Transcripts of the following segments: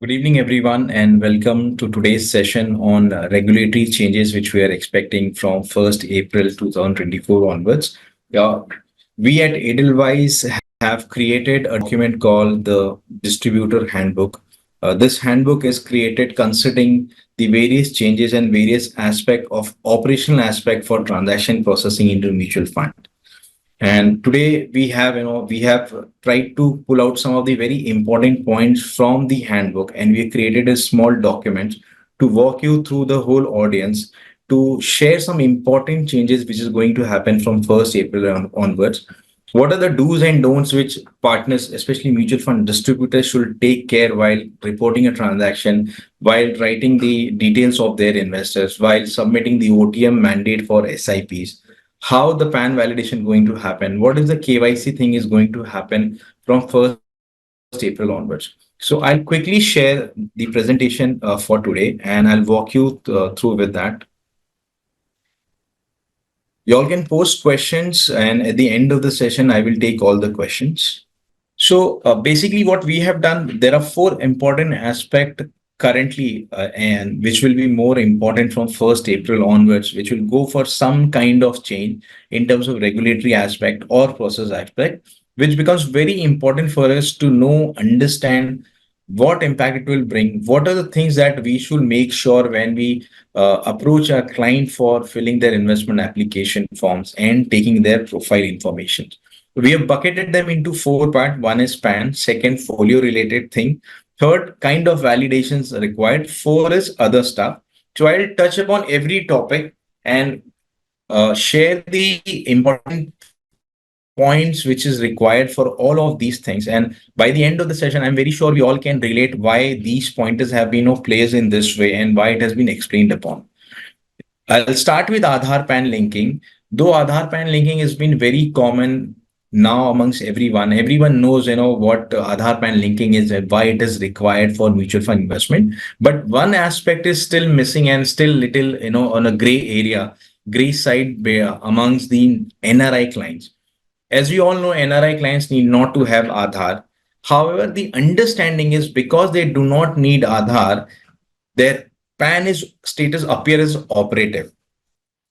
Good evening, everyone, and welcome to today's session on regulatory changes which we are expecting from 1st April 2024 onwards. Uh, we at Edelweiss have created a document called the Distributor Handbook. This handbook is created considering the various changes and various aspect of operational aspect for transaction processing into mutual fund. And today we have tried to pull out some of the very important points from the handbook, and we created a small document to walk you through the whole audience to share some important changes which is going to happen from 1st April onwards. What are the do's and don'ts which partners, especially mutual fund distributors, should take care while reporting a transaction, while writing the details of their investors, while submitting the OTM mandate for SIPs, how the PAN validation going to happen, what is the KYC thing is going to happen from 1st April onwards. So I'll quickly share the presentation for today, and I'll walk you through with that. You all can post questions, and at the end of the session, I will take all the questions. So basically, what we have done, there are four important aspects currently, and which will be more important from 1st April onwards, which will go for some kind of change in terms of regulatory aspect or process aspect, which becomes very important for us to know, understand what impact it will bring. What are the things that we should make sure when we approach our client for filling their investment application forms and taking their profile information. We have bucketed them into four parts. One is PAN, second, folio related thing, third, kind of validations required, four is other stuff. So I'll touch upon every topic and share the important points which is required for all of these things. And by the end of the session, I'm very sure we all can relate why these pointers have been placed in this way and why it has been explained upon. I'll start with Aadhaar PAN linking. Though Aadhaar PAN linking has been very common now amongst everyone, everyone knows what Aadhaar PAN linking is and why it is required for mutual fund investment. But one aspect is still missing and still little on a gray area, gray side amongst the NRI clients. As we all know, NRI clients need not to have Aadhaar. However, the understanding is because they do not need Aadhaar, their PAN is status appear as operative.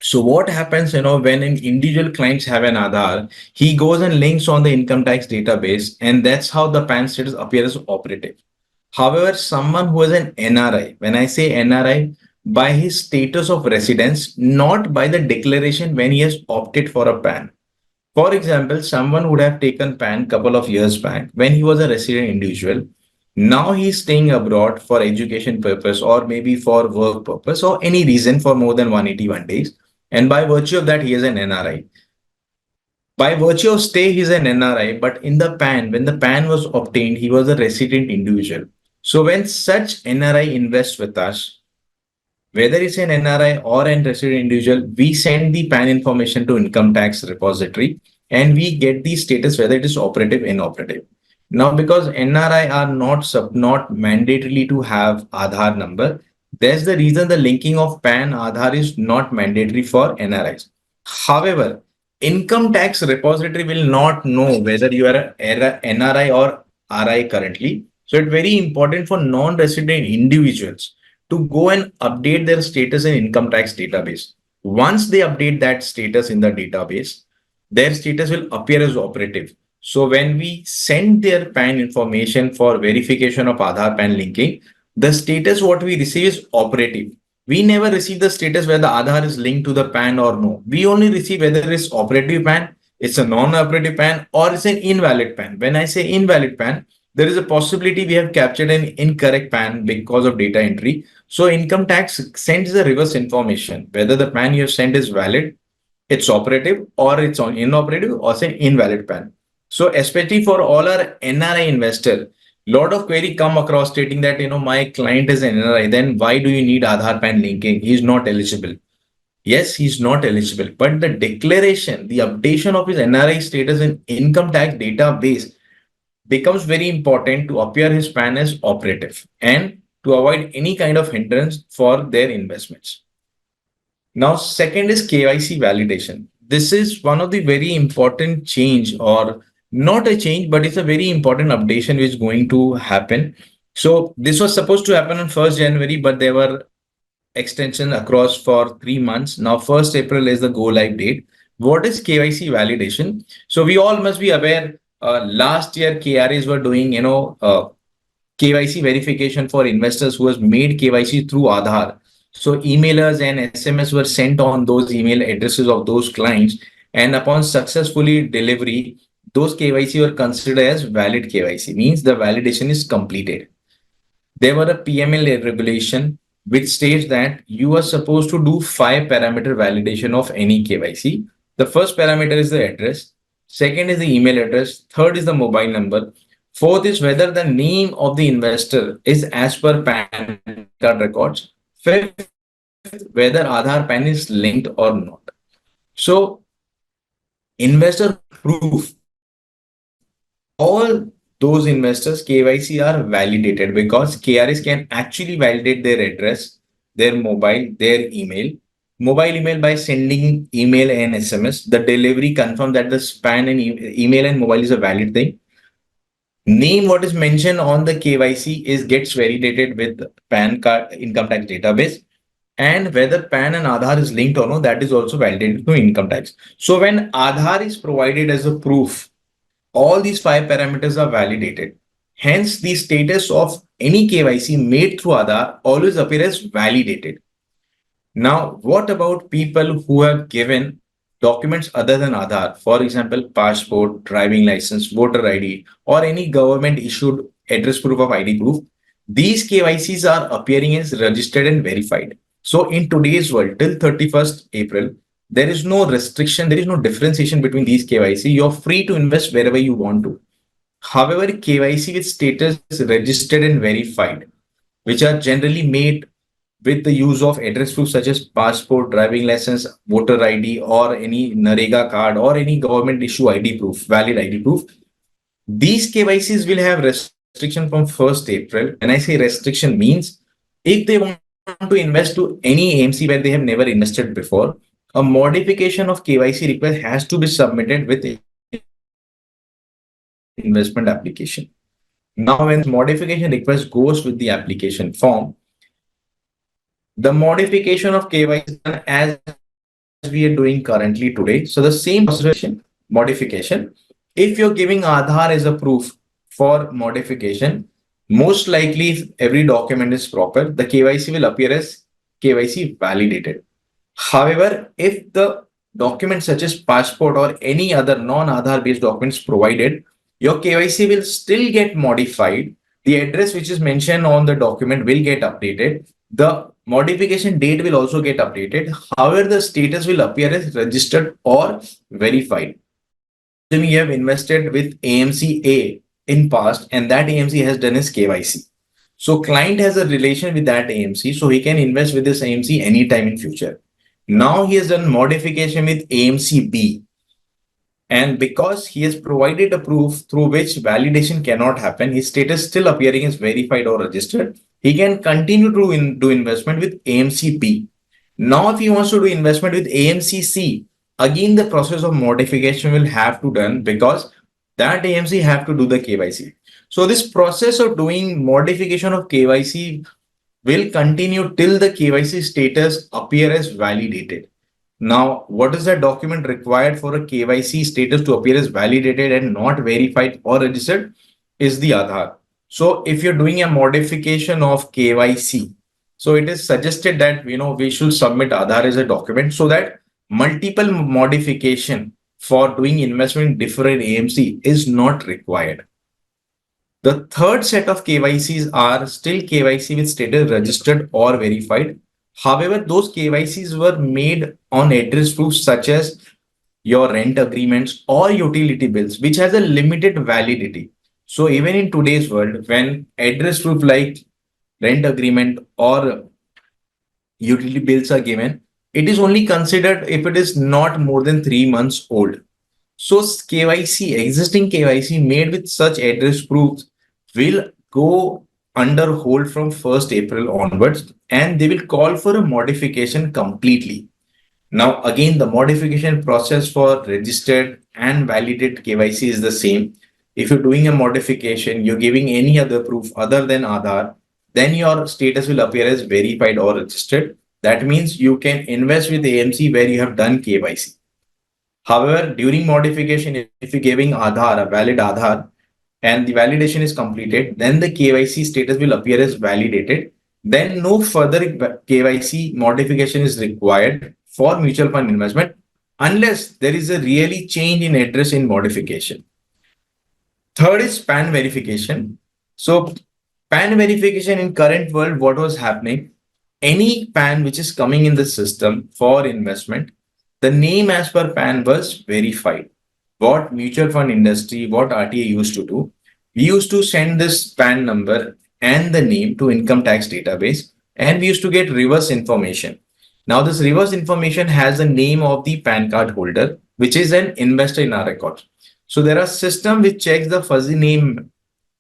So what happens, when an individual clients have an Aadhaar, he goes and links on the income tax database, and that's how the PAN status appears as operative. However, someone who is an NRI, when I say NRI, by his status of residence, not by the declaration when he has opted for a PAN. For example, someone would have taken PAN couple of years back when he was a resident individual. Now he's staying abroad for education purpose or maybe for work purpose or any reason for more than 181 days. And by virtue of that, he is an NRI. By virtue of stay, he's an NRI, but in the PAN, when the PAN was obtained, he was a resident individual. So when such NRI invests with us, whether it's an NRI or an resident individual, we send the PAN information to income tax repository and we get the status whether it is operative or inoperative. Now, because NRI are not mandatorily to have Aadhaar number, that's the reason the linking of PAN Aadhaar is not mandatory for NRIs. However, income tax repository will not know whether you are a NRI or RI currently. So it's very important for non-resident individuals to go and update their status in income tax database. Once they update that status in the database, their status will appear as operative. So when we send their PAN information for verification of Aadhaar PAN linking, the status what we receive is operative. We never receive the status where the Aadhaar is linked to the PAN or no. We only receive whether it's operative PAN, it's a non-operative PAN, or it's an invalid PAN. When I say invalid PAN, there is a possibility we have captured an incorrect PAN because of data entry. So income tax sends the reverse information, whether the PAN you have sent is valid, it's operative, or it's inoperative, or it's an invalid PAN. So especially for all our NRI investor, lot of query come across stating that, my client is an NRI, then why do you need Aadhaar PAN linking? He's not eligible. Yes, he's not eligible, but the declaration, the updation of his NRI status in income tax database becomes very important to appear his PAN as operative and to avoid any kind of hindrance for their investments. Now, second is KYC validation. This is one of the very important change, or not a change, but it's a very important updation which is going to happen So this was supposed to happen on 1st January, but there were extension across for 3 months. Now, 1st April is the go live date. What is KYC validation? So we all must be aware. Last year, KRAs were doing, KYC verification for investors who has made KYC through Aadhaar. So emailers and SMS were sent on those email addresses of those clients, and upon successfully delivery, those KYC were considered as valid KYC. Means the validation is completed. There were a PML regulation which states that you are supposed to do 5 parameter validation of any KYC. The first parameter is the address, second is the email address, third is the mobile number, fourth is whether the name of the investor is as per PAN card records, fifth, whether Aadhaar PAN is linked or not. So, investor proof, all those investors KYC are validated because KRS can actually validate their address, their mobile, their email. Mobile email by sending email and SMS. The delivery confirm that the span and email and mobile is a valid thing. Name what is mentioned on the KYC is gets validated with PAN card income tax database. And whether PAN and Aadhaar is linked or no, that is also validated to income tax. So when Aadhaar is provided as a proof, all these 5 parameters are validated. Hence, the status of any KYC made through Aadhaar always appear as validated. Now, what about people who have given documents other than Aadhaar? For example, passport, driving license, voter ID, or any government issued address proof of ID proof. These KYCs are appearing as registered and verified. So in today's world, till 31st April, there is no restriction, there is no differentiation between these KYC. You're free to invest wherever you want to. However, KYC with status registered and verified, which are generally made with the use of address proof such as passport, driving license, voter ID, or any Narega card, or any government issue ID proof, valid ID proof. These KYCs will have restriction from 1st April. When I say restriction means if they want to invest to any AMC where they have never invested before, a modification of KYC request has to be submitted with investment application. Now, when modification request goes with the application form, the modification of KYC is done as we are doing currently today. So the same modification. If you're giving Aadhaar as a proof for modification, most likely if every document is proper, the KYC will appear as KYC validated. However, if the document such as passport or any other non-Aadhaar based documents provided, your KYC will still get modified. The address which is mentioned on the document will get updated. The modification date will also get updated. However, the status will appear as registered or verified. You have invested with AMC A in past and that AMC has done his KYC. So client has a relation with that AMC, so he can invest with this AMC anytime in future. Now he has done modification with AMC B. And because he has provided a proof through which validation cannot happen, his status still appearing as verified or registered, he can continue to do investment with AMC B. Now, if he wants to do investment with AMC C, again the process of modification will have to done because that AMC have to do the KYC. So this process of doing modification of KYC will continue till the KYC status appear as validated. Now, what is the document required for a KYC status to appear as validated and not verified or registered is the Aadhaar. So if you're doing a modification of KYC, so it is suggested that we should submit Aadhaar as a document so that multiple modification for doing investment in different AMC is not required. The third set of KYCs are still KYC with status registered or verified. However, those KYCs were made on address proofs such as your rent agreements or utility bills, which has a limited validity. So even in today's world, when address proof like rent agreement or utility bills are given, it is only considered if it is not more than 3 months old. So KYC, existing KYC made with such address proofs will go under hold from 1st April onwards and they will call for a modification completely. Now, again, the modification process for registered and validated KYC is the same. If you're doing a modification, you're giving any other proof other than Aadhaar, then your status will appear as verified or registered. That means you can invest with AMC where you have done KYC. However, during modification, if you're giving Aadhaar, a valid Aadhaar, and the validation is completed, then the KYC status will appear as validated. Then no further KYC modification is required for mutual fund investment unless there is a really change in address in modification. Third is PAN verification. So PAN verification in current world, what was happening? Any PAN which is coming in the system for investment, the name as per PAN was verified. What mutual fund industry, what RTA used to do, we used to send this PAN number and the name to income tax database, and we used to get reverse information. Now this reverse information has the name of the PAN card holder, which is an investor in our record. So there are system which checks the fuzzy name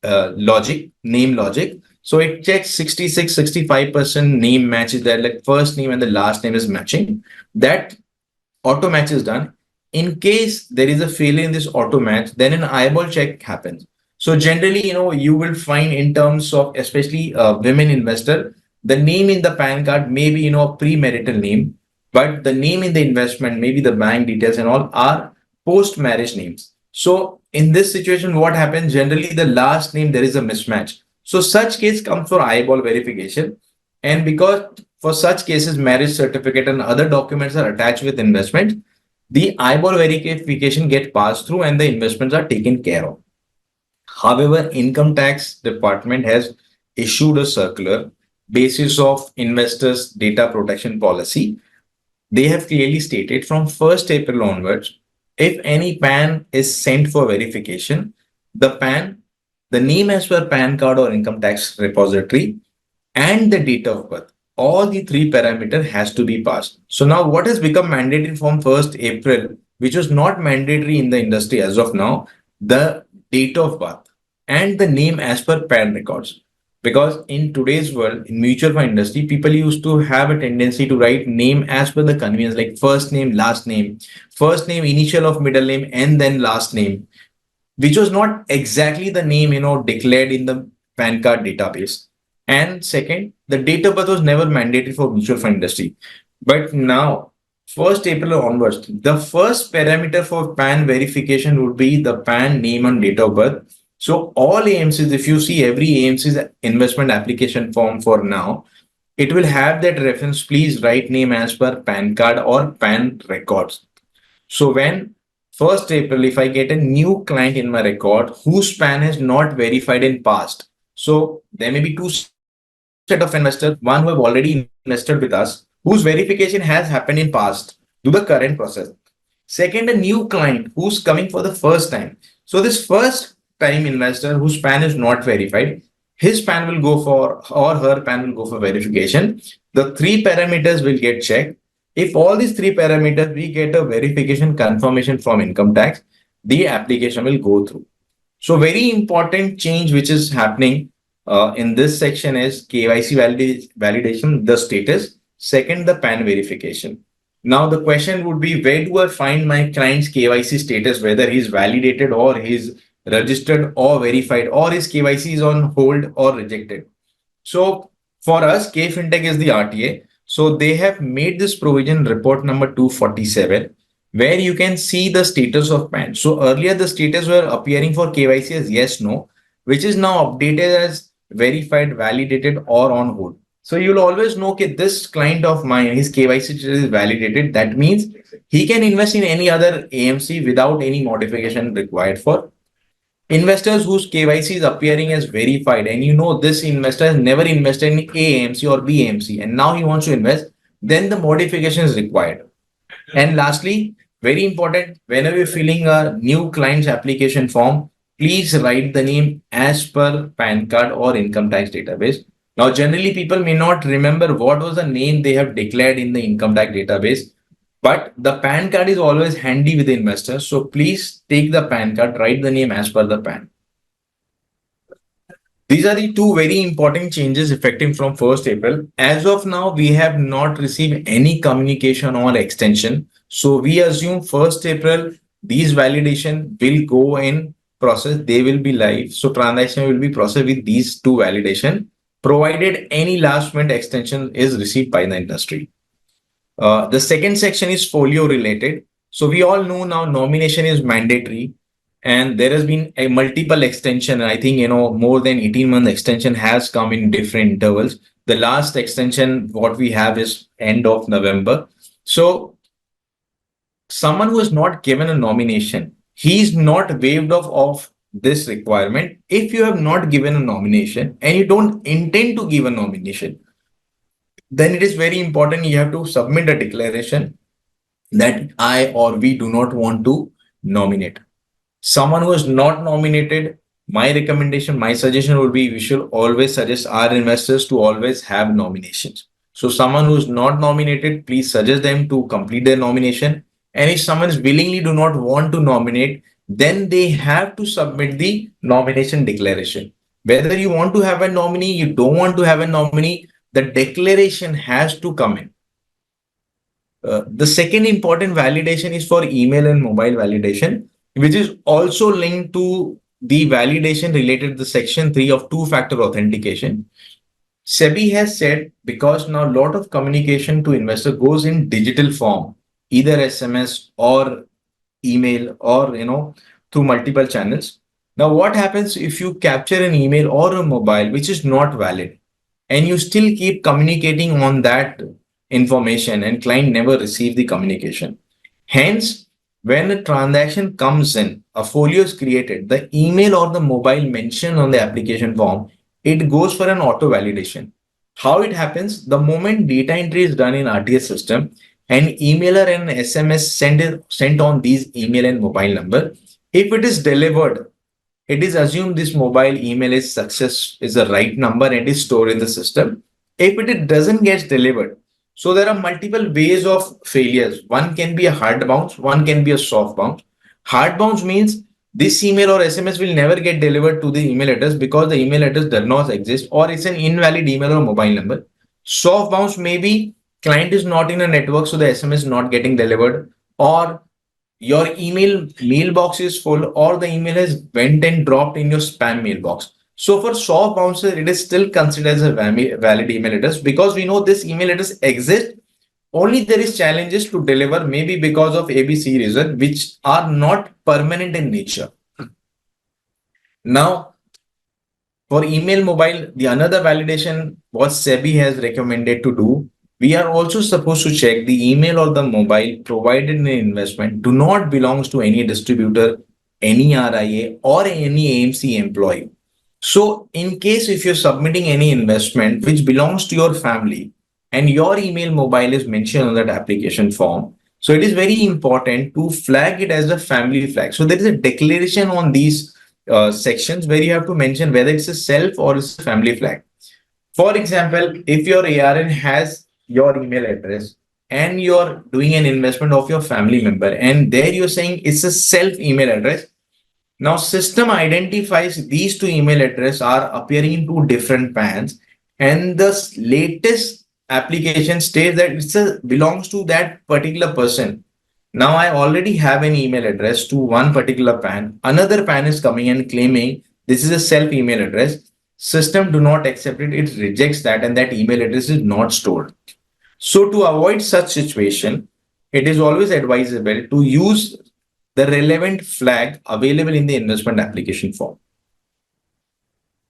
name logic. So it checks 66-65% name matches there, like first name and the last name is matching. That auto match is done. In case there is a failure in this auto match, then an eyeball check happens. So generally, you will find in terms of especially women investor, the name in the PAN card may be, a premarital name, but the name in the investment, maybe the bank details and all are post-marriage names. So in this situation, what happens? Generally, the last name, there is a mismatch. So such case comes for eyeball verification. And because for such cases, marriage certificate and other documents are attached with investment, the eyeball verification get passed through and the investments are taken care of. However, income tax department has issued a circular basis of investors data protection policy. They have clearly stated from 1st April onwards, if any PAN is sent for verification, the PAN, the name as per PAN card or income tax repository, and the date of birth, all the three parameter has to be passed. So now what has become mandatory from 1st April, which was not mandatory in the industry as of now, the date of birth and the name as per PAN records. Because in today's world, in mutual fund industry, people used to have a tendency to write name as per the convenience, like first name, initial of middle name, and then last name, which was not exactly the name, declared in the PAN card database. And second, the date of birth was never mandatory for mutual fund industry. But now, 1st April onwards, the first parameter for PAN verification would be the PAN name and date of birth. So all AMCs, if you see every AMC's investment application form for now, it will have that reference, please write name as per PAN card or PAN records. So when 1st April, if I get a new client in my record whose PAN is not verified in past, so there may be two set of investors, one who have already invested with us, whose verification has happened in past, do the current process. Second, a new client who's coming for the first time. So this first time investor whose PAN is not verified, his PAN will go for, or her PAN will go for verification. The three parameters will get checked. If all these three parameters, we get a verification confirmation from income tax, the application will go through. So very important change which is happening in this section is KYC validation, the status. Second, the PAN verification. Now the question would be, where do I find my client's KYC status, whether he's validated or he's registered or verified, or his KYC is on hold or rejected? So for us, KFintech is the RTA. So they have made this provision report number 247, where you can see the status of PAN. So earlier the status were appearing for KYC as yes, no, which is now updated as verified, validated, or on hold. So you'll always know that this client of mine, his KYC is validated. That means he can invest in any other AMC without any modification required. For investors whose KYC is appearing as verified, and this investor has never invested in AMC or BAMC, and now he wants to invest, then the modification is required. And lastly, very important, whenever you're filling a new client's application form, please write the name as per PAN card or income tax database. Now, generally, people may not remember what was the name they have declared in the income tax database, but the PAN card is always handy with the investor. So please take the PAN card, write the name as per the PAN. These are the two very important changes effective from 1st April. As of now, we have not received any communication or extension. So we assume 1st April, these validation will go in process, they will be live. So transaction will be processed with these two validation, provided any last minute extension is received by the industry. The second section is folio related. So we all know now nomination is mandatory, and there has been a multiple extension. I think more than 18-month extension has come in different intervals. The last extension what we have is end of November. So someone who is not given a nomination, he is not waived off of this requirement. If you have not given a nomination and you don't intend to give a nomination, then it is very important you have to submit a declaration that I or we do not want to nominate. Someone who is not nominated, my recommendation, my suggestion would be we should always suggest our investors to always have nominations. So someone who is not nominated, please suggest them to complete their nomination. And if someone is willingly do not want to nominate, then they have to submit the nomination declaration. Whether you want to have a nominee, you don't want to have a nominee, the declaration has to come in. The second important validation is for email and mobile validation, which is also linked to the validation related to the section 3 of two-factor authentication. SEBI has said because now a lot of communication to investor goes in digital form, either SMS or email or through multiple channels. Now, what happens if you capture an email or a mobile which is not valid and you still keep communicating on that information and client never receive the communication? Hence, when a transaction comes in, a folio is created, the email or the mobile mentioned on the application form, it goes for an auto validation. How it happens? The moment data entry is done in RTS system, an emailer and SMS sent on these email and mobile number. If it is delivered, it is assumed this mobile email is success is the right number and is stored in the system. If it doesn't get delivered, so there are multiple ways of failures. One can be a hard bounce, one can be a soft bounce. Hard bounce means this email or SMS will never get delivered to the email address because the email address does not exist or it's an invalid email or mobile number. Soft bounce may be client is not in a network, so the SMS is not getting delivered, or your email mailbox is full, or the email has went and dropped in your spam mailbox. So for soft bouncer, it is still considered as a valid email address because we know this email address exists. Only there is challenges to deliver, maybe because of ABC reason, which are not permanent in nature. Now, for email mobile, the another validation what SEBI has recommended to do, we are also supposed to check the email or the mobile provided in an investment do not belongs to any distributor, any RIA or any AMC employee. So in case if you're submitting any investment which belongs to your family and your email mobile is mentioned on that application form, so it is very important to flag it as a family flag. So there is a declaration on these sections where you have to mention whether it's a self or it's a family flag. For example, if your ARN has your email address and you're doing an investment of your family member and there you're saying it's a self email address, now system identifies these two email addresses are appearing in two different PANs, and the latest application states that belongs to that particular person. Now I already have an email address to one particular PAN. Another PAN is coming and claiming this is a self email address. System do not accept it. It rejects that and that email address is not stored. So to avoid such situation, it is always advisable to use the relevant flag available in the investment application form.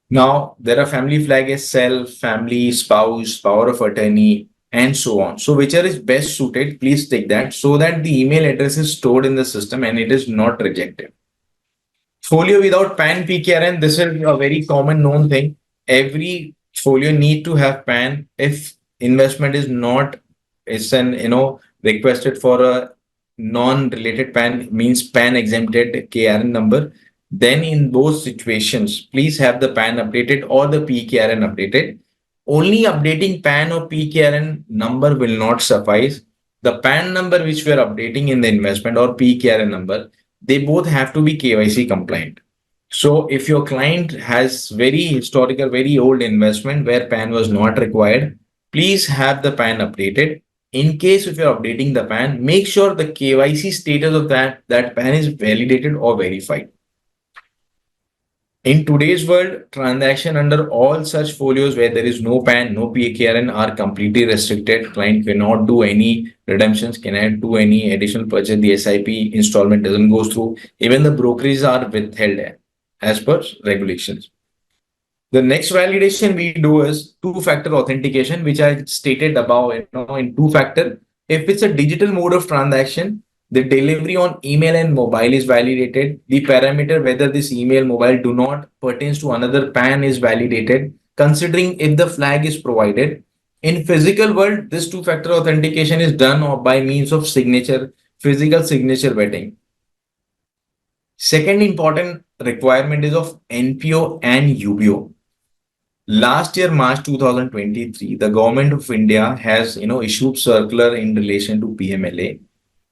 Now, there are family flag as self, family, spouse, power of attorney, and so on. So whichever is best suited, please take that so that the email address is stored in the system and it is not rejected. Folio without PAN PKRN, this is a very common known thing. Every folio need to have PAN. If investment is not, it's an requested for a non-related PAN means PAN exempted KRN number. Then in those situations, please have the PAN updated or the PKRN updated. Only updating PAN or PKRN number will not suffice. The PAN number which we are updating in the investment or PKRN number, they both have to be KYC compliant. So if your client has very historical, very old investment where PAN was not required, please have the PAN updated. In case if you're updating the PAN, make sure the KYC status of that PAN is validated or verified. In today's world, transaction under all such folios where there is no PAN, no PKRN are completely restricted. Client cannot do any redemptions, cannot do any additional purchase. The SIP installment doesn't go through. Even the brokerages are withheld as per regulations. The next validation we do is two-factor authentication, which I stated above. In two-factor, if it's a digital mode of transaction, the delivery on email and mobile is validated. The parameter whether this email mobile do not pertains to another PAN is validated, considering if the flag is provided. In physical world, this two-factor authentication is done by means of signature, physical signature vetting. Second important requirement is of NPO and UBO. Last year, March 2023, the government of India has issued circular in relation to PMLA,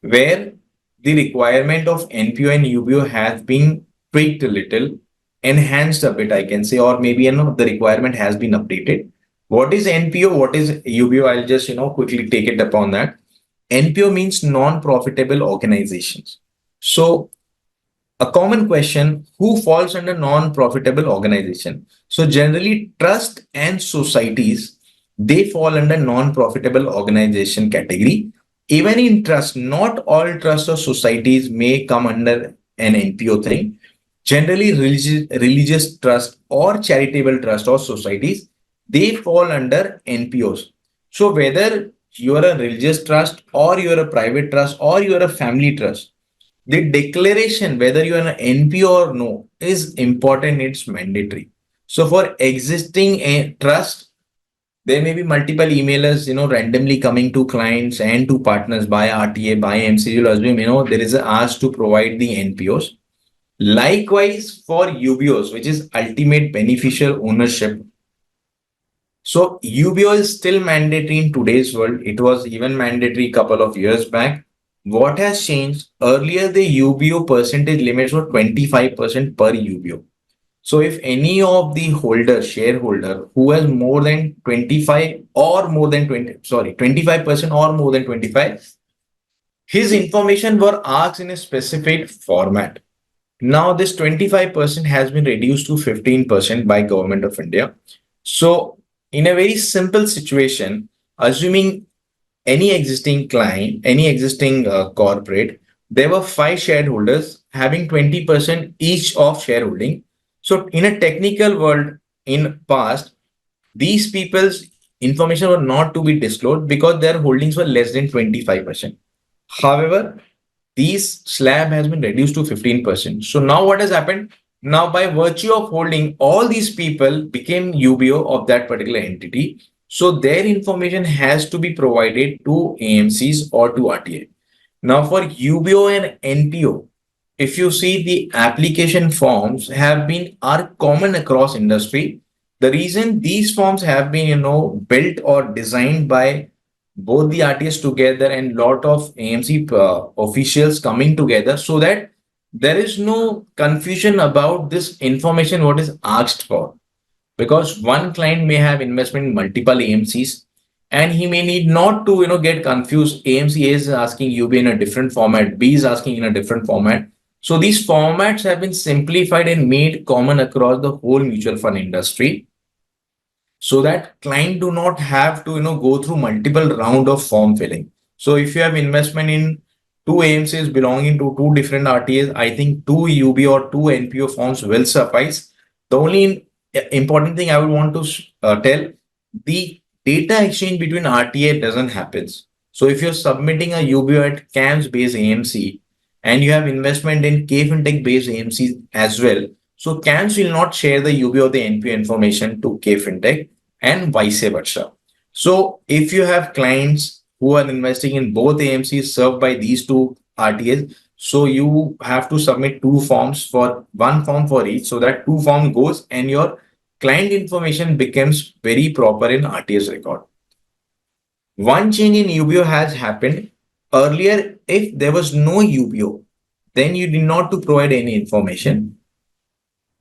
where the requirement of NPO and UBO has been tweaked a little, enhanced a bit, I can say, or maybe the requirement has been updated. What is NPO? What is UBO? I'll just quickly take it upon that. NPO means non-profitable organizations. So a common question, who falls under non-profitable organization? So generally trust and societies, they fall under non-profitable organization category. Even in trust, not all trust or societies may come under an NPO thing. Generally religious trust or charitable trust or societies, they fall under NPOs. So whether you are a religious trust or you are a private trust or you are a family trust, the declaration whether you are an NPO or no is important, it's mandatory. So for existing a trust, there may be multiple emailers, randomly coming to clients and to partners by RTA, by MC. You'll assume, there is a ask to provide the NPOs. Likewise for UBOs, which is ultimate beneficial ownership. So UBO is still mandatory in today's world. It was even mandatory a couple of years back. What has changed? Earlier, the UBO percentage limits were 25% per UBO. So if any of the shareholder who has more than 25 or more than 25% or more than 25, his information were asked in a specific format. Now this 25% has been reduced to 15% by Government of India. So in a very simple situation, assuming any existing client, any existing corporate, there were 5 shareholders having 20% each of shareholding. So in a technical world in past, these people's information were not to be disclosed because their holdings were less than 25%. However, these slab has been reduced to 15%. So now what has happened? Now by virtue of holding, all these people became UBO of that particular entity. So their information has to be provided to AMCs or to RTA. Now for UBO and NPO, if you see the application forms are common across industry. The reason these forms have been, built or designed by both the RTS together and lot of AMC officials coming together so that there is no confusion about this information, what is asked for. Because one client may have investment in multiple AMCs and he may need not to, get confused. AMC is asking UB in a different format, B is asking in a different format. So these formats have been simplified and made common across the whole mutual fund industry so that client do not have to go through multiple round of form filling. So if you have investment in two AMCs belonging to two different RTAs, I think two UB or two NPO forms will suffice. The only important thing I would want to tell, the data exchange between RTA doesn't happen. So if you're submitting a UBO at CAMS based AMC and you have investment in KFintech based AMC as well, so CAMS will not share the UBO or the NPO information to KFintech and vice versa. So if you have clients who are investing in both AMCs served by these two RTAs, so you have to submit two forms, for one form for each, so that two form goes and your client information becomes very proper in RTA's record. One change in UBO has happened. Earlier, if there was no UBO, then you did not to provide any information.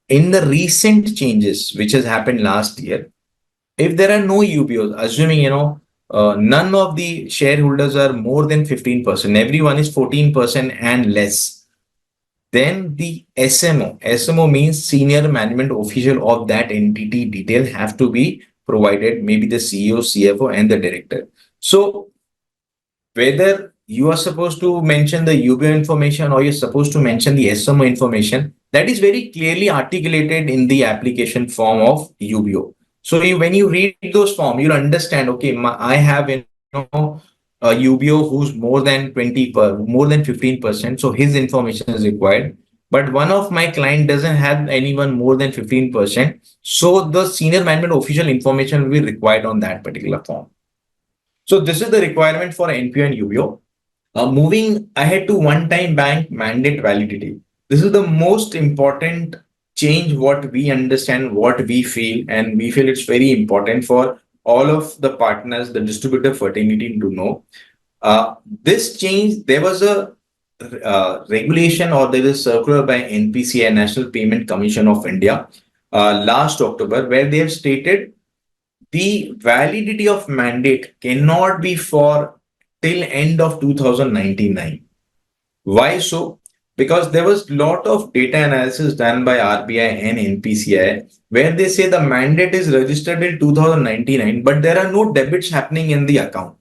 In the recent changes, which has happened last year, if there are no UBOs, assuming, none of the shareholders are more than 15%, everyone is 14% and less. Then the SMO. SMO means senior management official of that entity detail have to be provided, maybe the CEO, CFO, and the director. So whether you are supposed to mention the UBO information or you're supposed to mention the SMO information, that is very clearly articulated in the application form of UBO. So when you read those forms, you'll understand, okay, I have, a UBO who's more than more than 15%. So his information is required. But one of my client doesn't have anyone more than 15%. So the senior management official information will be required on that particular form. So this is the requirement for NPO and UBO. Moving ahead to one-time bank mandate validity. This is the most important change what we understand, what we feel, and we feel it's very important for all of the partners, the distributor fraternity to know. This change, there was a regulation or there was a circular by NPCI, National Payment Commission of India, last October, where they have stated the validity of mandate cannot be for till end of 2099. Why so? Because there was lot of data analysis done by RBI and NPCI where they say the mandate is registered till 2099, but there are no debits happening in the account.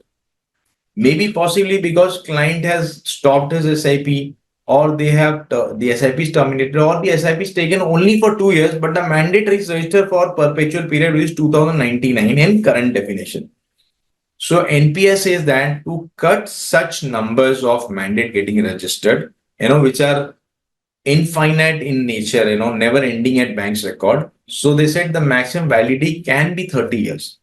Maybe possibly because client has stopped his SIP, or they have the SIP is terminated, or the SIP is taken only for 2 years, but the mandate is registered for perpetual period, which is 2099 in current definition. So NPS says that to cut such numbers of mandate getting registered, which are infinite in nature, never ending at bank's record. So they said the maximum validity can be 30 years.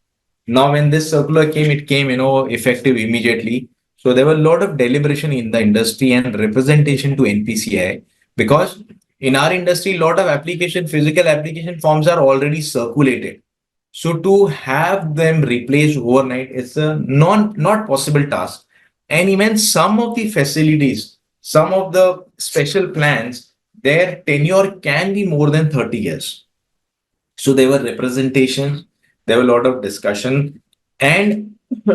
Now, when this circular came, it came, effective immediately. So there were a lot of deliberation in the industry and representation to NPCI, because in our industry, a lot of physical application forms are already circulated. So to have them replaced overnight is a not possible task. And even some of the facilities, some of the special plans, their tenure can be more than 30 years. So there were representations, there were a lot of discussion, and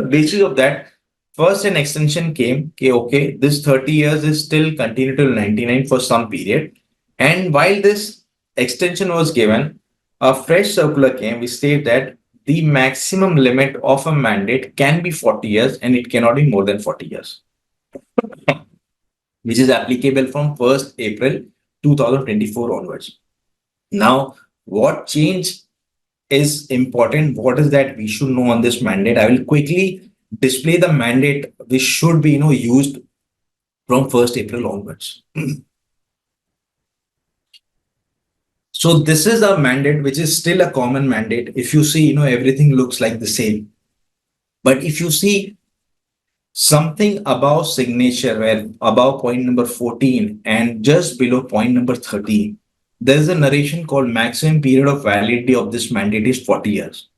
basis of that, first an extension came. Okay, this 30 years is still continue till 99 for some period. And while this extension was given, a fresh circular came which state that the maximum limit of a mandate can be 40 years and it cannot be more than 40 years, which is applicable from 1st April 2024 onwards. Now, what change is important? What is that we should know on this mandate? I will quickly display the mandate which should be used from 1st April onwards. So this is a mandate which is still a common mandate. If you see, everything looks like the same. But if you see something above signature, where above point number 14 and just below point number 13, there's a narration called maximum period of validity of this mandate is 40 years.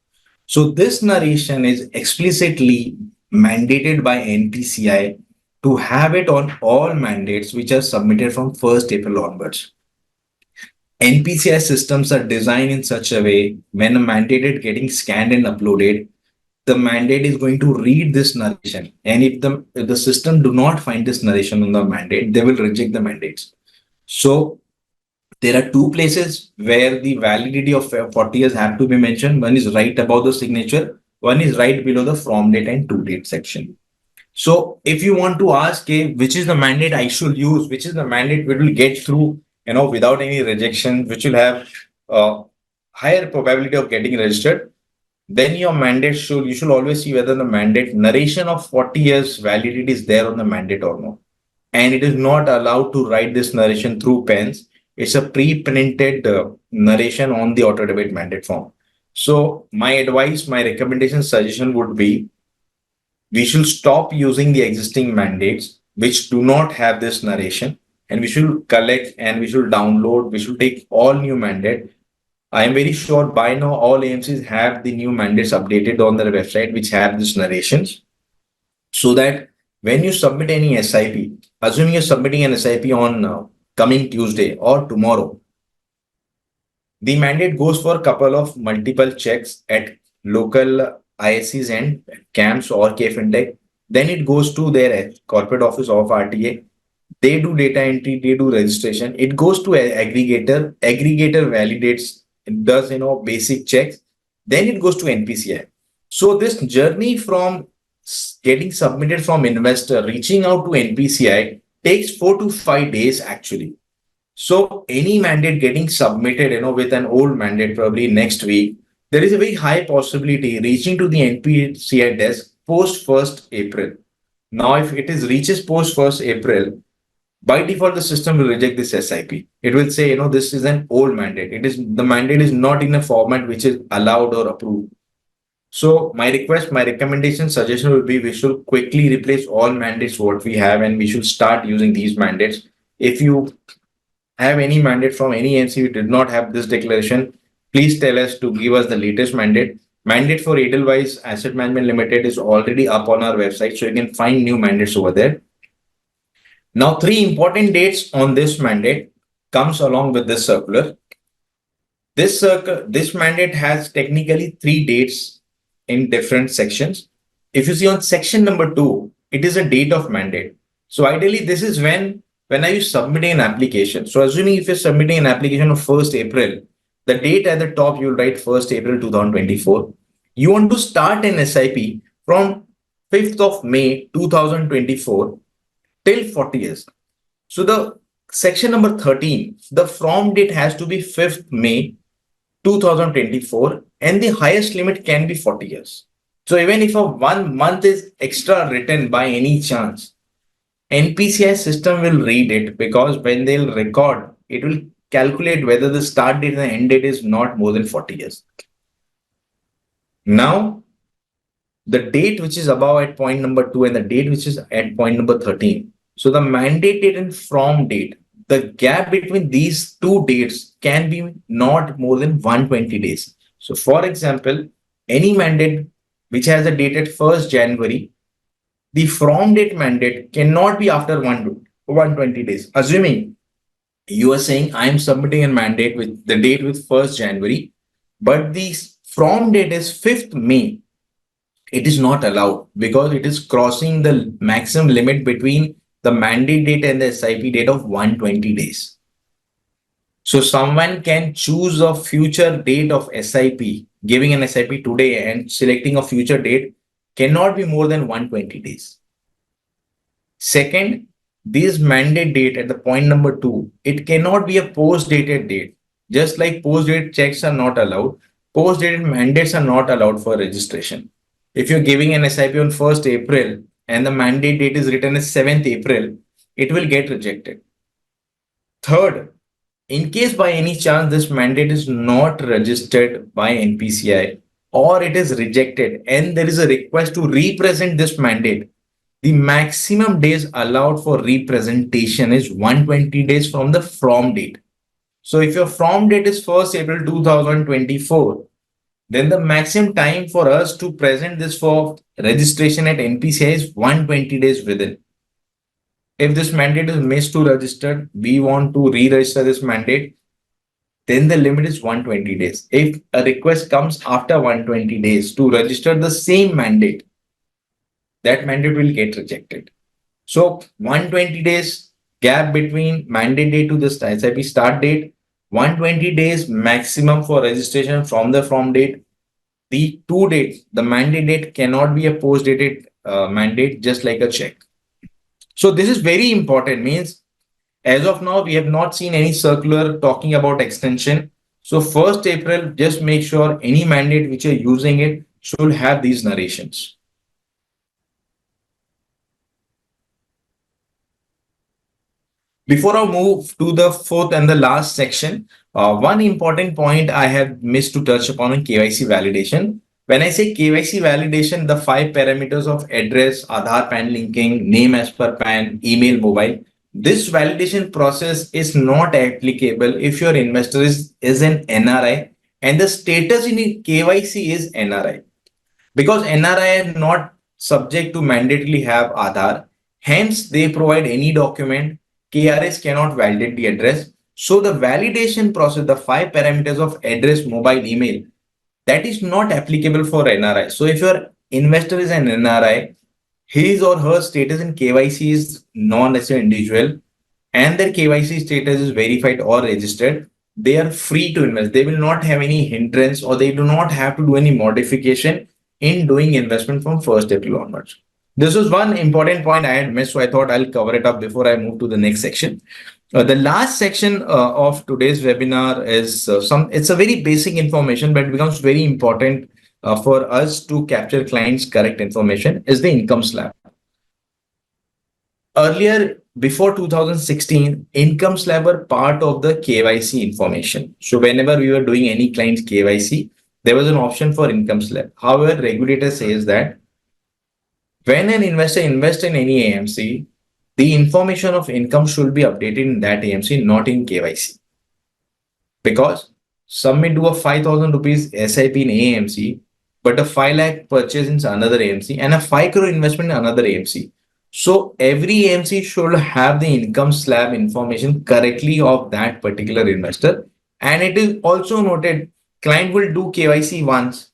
So this narration is explicitly mandated by NPCI to have it on all mandates which are submitted from 1st April onwards. NPCI systems are designed in such a way when a mandate is getting scanned and uploaded, the mandate is going to read this narration. And if the system do not find this narration on the mandate, they will reject the mandates. So there are two places where the validity of 40 years have to be mentioned. One is right above the signature. One is right below the from date and to date section. So if you want to ask, which is the mandate I should use, which is the mandate which will get through, without any rejection, which will have a higher probability of getting registered, then your mandate you should always see whether the mandate narration of 40 years validity is there on the mandate or not. And it is not allowed to write this narration through pens. It's a pre-printed narration on the auto debit mandate form. So my advice, my recommendation, suggestion would be we should stop using the existing mandates which do not have this narration, and we should collect and we should download, we should take all new mandate. I am very sure by now all AMCs have the new mandates updated on their website which have these narrations, so that when you submit any SIP, assuming you're submitting an SIP on coming Tuesday or tomorrow, the mandate goes for a couple of multiple checks at local ISCs and CAMPs or KFintech. Then it goes to their corporate office of RTA. They do data entry, they do registration. It goes to aggregator. Aggregator validates, does basic checks. Then it goes to NPCI. So this journey from getting submitted from investor, reaching out to NPCI takes 4 to 5 days actually. So any mandate getting submitted, with an old mandate probably next week, there is a very high possibility reaching to the NPCI desk post 1st April. Now, if it is reaches post 1st April, by default the system will reject this SIP. It will say, this is an old mandate. The mandate is not in a format which is allowed or approved. So my request, my recommendation, suggestion will be we should quickly replace all mandates what we have, and we should start using these mandates. If you have any mandate from any MC who did not have this declaration, please tell us to give us the latest mandate. Mandate for Edelweiss Asset Management Limited is already up on our website, so you can find new mandates over there. Now, 3 important dates on this mandate comes along with this circular. This mandate has technically 3 dates in different sections. If you see on section number 2, it is a date of mandate. So ideally, this is when are you submitting an application? So assuming if you're submitting an application on 1st April, the date at the top you'll write 1st April 2024. You want to start an SIP from 5th of May 2024 till 40 years. So the section number 13, the from date has to be 5th May 2024 and the highest limit can be 40 years. So even if a 1 month is extra written by any chance, NPCI system will read it, because when they'll record, it will calculate whether the start date and the end date is not more than 40 years. Now, the date which is above at point number 2 and the date which is at point number 13. So the mandate date and from date, the gap between these 2 dates can be not more than 120 days. So for example, any mandate which has a date at 1st January, the from date mandate cannot be after 120 days. Assuming you are saying I am submitting a mandate with the date with 1st January, but the from date is 5th May, it is not allowed because it is crossing the maximum limit between the mandate date and the SIP date of 120 days. So someone can choose a future date of SIP, giving an SIP today and selecting a future date cannot be more than 120 days. Second, this mandate date at the point number 2, it cannot be a post-dated date. Just like post-date checks are not allowed, post-dated mandates are not allowed for registration. If you're giving an SIP on 1st April and the mandate date is written as 7th April, it will get rejected. Third, in case by any chance this mandate is not registered by NPCI or it is rejected and there is a request to represent this mandate, the maximum days allowed for representation is 120 days from the from date. So if your from date is 1st April 2024, then the maximum time for us to present this for registration at NPCI is 120 days within. If this mandate is missed to register, we want to re-register this mandate, then the limit is 120 days. If a request comes after 120 days to register the same mandate, that mandate will get rejected. So 120 days gap between mandate date to the SIP start date, 120 days maximum for registration from the from date. The 2 dates, the mandate date cannot be a post-dated mandate, just like a check. So this is very important, means as of now, we have not seen any circular talking about extension. So 1st April, just make sure any mandate which you're using it should have these narrations. Before I move to the 4th and the last section, one important point I have missed to touch upon in KYC validation. When I say KYC validation, the 5 parameters of address, Aadhaar PAN linking, name as per PAN, email, mobile, this validation process is not applicable if your investor is an NRI and the status in KYC is NRI. Because NRI are not subject to mandatorily have Aadhaar, hence they provide any document. KRS cannot validate the address. So the validation process, the 5 parameters of address, mobile, email, that is not applicable for NRI. So if your investor is an NRI, his or her status in KYC is non-resident individual, and their KYC status is verified or registered, they are free to invest. They will not have any hindrance, or they do not have to do any modification in doing investment from 1st April onwards. This was one important point I had missed, so I thought I'll cover it up before I move to the next section. The last section of today's webinar is it's a very basic information, but it becomes very important for us to capture clients' correct information is the income slab. Earlier, before 2016, income slab were part of the KYC information. So whenever we were doing any client's KYC, there was an option for income slab. However, regulator says that when an investor invests in any AMC, the information of income should be updated in that AMC, not in KYC. Because some may do a 5,000 rupees SIP in AMC, but a 5 lakh purchase in another AMC and a 5 crore investment in another AMC. So every AMC should have the income slab information correctly of that particular investor. And it is also noted, client will do KYC once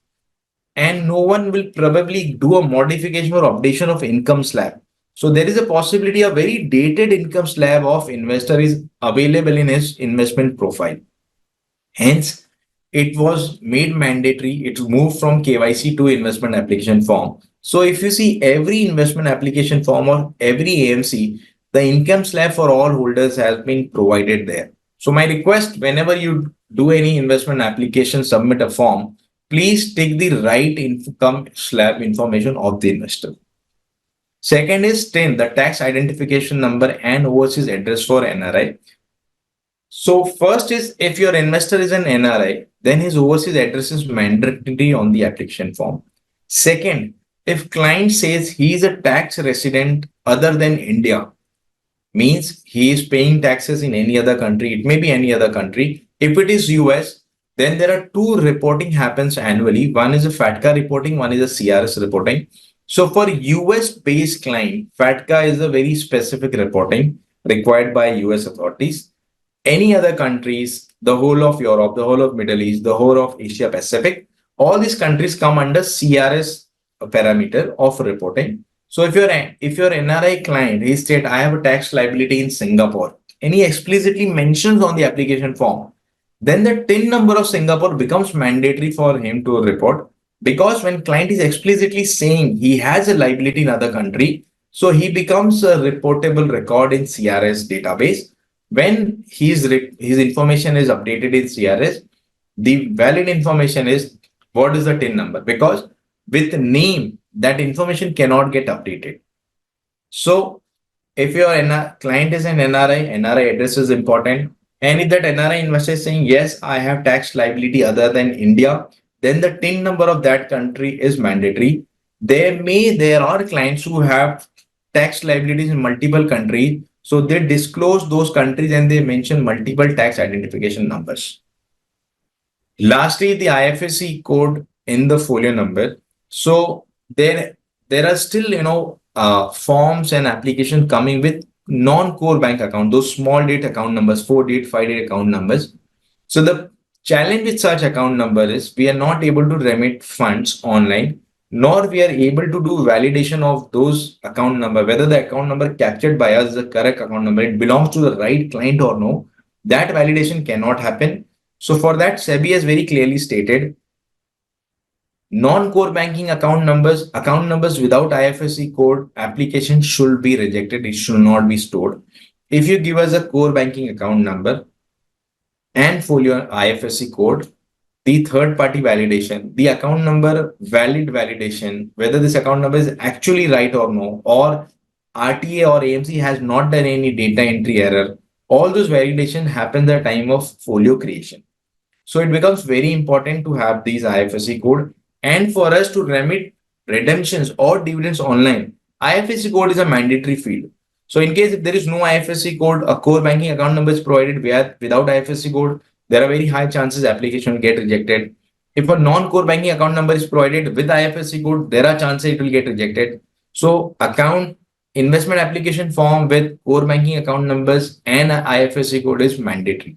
and no one will probably do a modification or updation of income slab. So there is a possibility a very dated income slab of investor is available in his investment profile. Hence, it was made mandatory. It moved from KYC to investment application form. So if you see every investment application form or every AMC, the income slab for all holders has been provided there. So my request, whenever you do any investment application, submit a form, please take the right income slab information of the investor. Second is TIN, the tax identification number and overseas address for NRI. So first is if your investor is an NRI, then his overseas address is mandatory on the application form. Second, if client says he is a tax resident other than India, means he is paying taxes in any other country, it may be any other country. If it is US, then there are two reporting happens annually. One is a FATCA reporting, one is a CRS reporting. So for US based client, FATCA is a very specific reporting required by US authorities. Any other countries, the whole of Europe, the whole of Middle East, the whole of Asia Pacific, all these countries come under CRS parameter of reporting. So if you're NRI client, he state I have a tax liability in Singapore, and he explicitly mentions on the application form, then the TIN number of Singapore becomes mandatory for him to report, because when client is explicitly saying he has a liability in other country, so he becomes a reportable record in CRS database. When his information is updated in CRS, the valid information is what is the TIN number, because with name that information cannot get updated. So if your client is an NRI address is important. And if that NRI investor is saying, yes, I have tax liability other than India, then the TIN number of that country is mandatory. There are clients who have tax liabilities in multiple countries. So they disclose those countries and they mention multiple tax identification numbers. Lastly, the IFSC code in the folio number. So there are still, forms and applications coming with non-core bank account, those small date account numbers, 4-date, 5-date account numbers. So the challenge with such account number is we are not able to remit funds online, nor we are able to do validation of those account number, whether the account number captured by us is the correct account number, it belongs to the right client or no. That validation cannot happen. So for that, SEBI has very clearly stated non-core banking account numbers without IFSC code application should be rejected. It should not be stored. If you give us a core banking account number and folio IFSC code, the third party validation, the account number valid validation, whether this account number is actually right or no, or RTA or AMC has not done any data entry error, all those validation happen at the time of folio creation. So it becomes very important to have these IFSC code. And for us to remit redemptions or dividends online, IFSC code is a mandatory field. So in case if there is no IFSC code, a core banking account number is provided without IFSC code, there are very high chances application will get rejected. If a non-core banking account number is provided with IFSC code, there are chances it will get rejected. So investment application form with core banking account numbers and IFSC code is mandatory.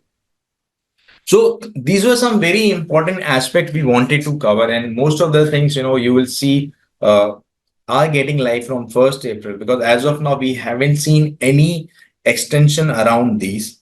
So these were some very important aspects we wanted to cover, and most of the things you will see are getting live from 1st April, because as of now we haven't seen any extension around these.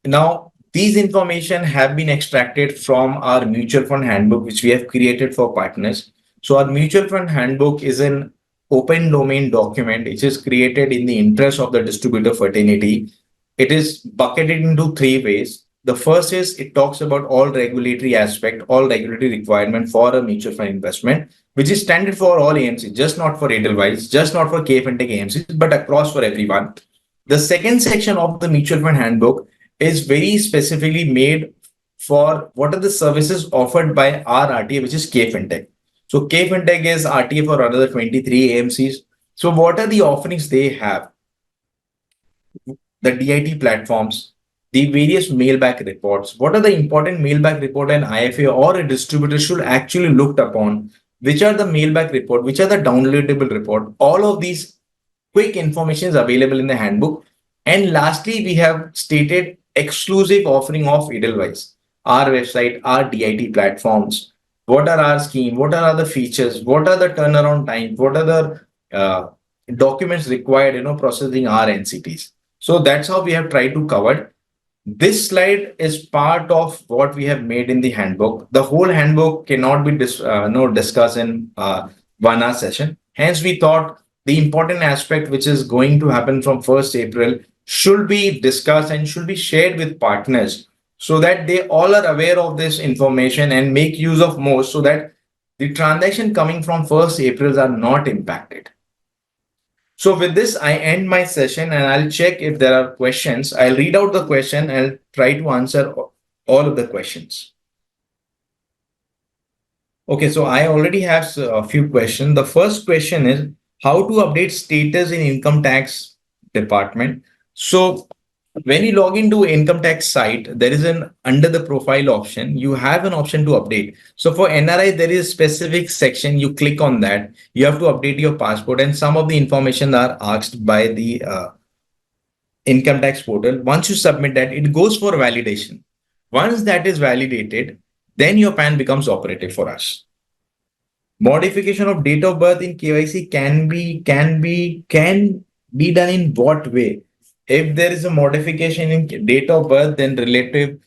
Now, these information have been extracted from our mutual fund handbook, which we have created for partners. So our mutual fund handbook is an open domain document which is created in the interest of the distributor fraternity. It is bucketed into three ways. The first is it talks about all regulatory aspect, all regulatory requirement for a mutual fund investment, which is standard for all AMCs, just not for Edelweiss, just not for K Fintech AMCs, but across for everyone. The second section of the mutual fund handbook is very specifically made for what are the services offered by our RTA, which is K Fintech. So K Fintech is RTA for another 23 AMCs. So what are the offerings they have? The DIT platforms, the various mailback reports. What are the important mailback report an IFA or a distributor should actually look upon? Which are the mailback report? Which are the downloadable report? All of these quick information is available in the handbook. And lastly, we have stated exclusive offering of Edelweiss, our website, our DIT platforms. What are our scheme? What are the features? What are the turnaround time? What are the documents required, processing our NCTs? So that's how we have tried to cover. This slide is part of what we have made in the handbook. The whole handbook cannot be discussed in 1 hour session. Hence, we thought the important aspect which is going to happen from 1st April should be discussed and should be shared with partners so that they all are aware of this information and make use of more so that the transaction coming from 1st April are not impacted. So with this, I end my session and I'll check if there are questions. I'll read out the question and I'll try to answer all of the questions. Okay, so I already have a few questions. The first question is how to update status in income tax department. So when you log into income tax site, there is an under the profile option, you have an option to update. So for NRI, there is a specific section, you click on that, you have to update your passport and some of the information are asked by the income tax portal. Once you submit that, it goes for validation. Once that is validated, then your PAN becomes operative for us. Modification of date of birth in KYC can be done in what way? If there is a modification in date of birth, then relative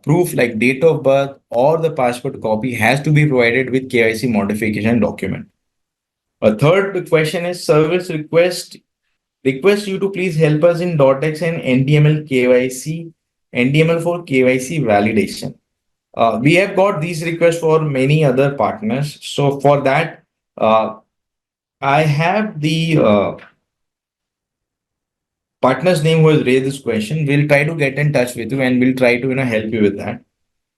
proof like date of birth or the passport copy has to be provided with KYC modification document. A third question is service request you to please help us in .x and NDML for KYC validation. We have got these requests for many other partners. So for that, I have the partner's name who has raised this question. We'll try to get in touch with you and we'll try to help you with that.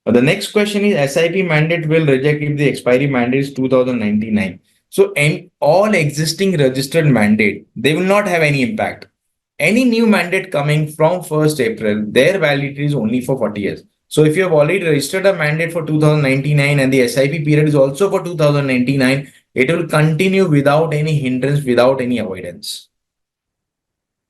The next question is SIP mandate will reject if the expiry mandate is 2099. So all existing registered mandate, they will not have any impact. Any new mandate coming from 1st April, their validity is only for 40 years. So if you have already registered a mandate for 2099 and the SIP period is also for 2099, it will continue without any hindrance, without any avoidance.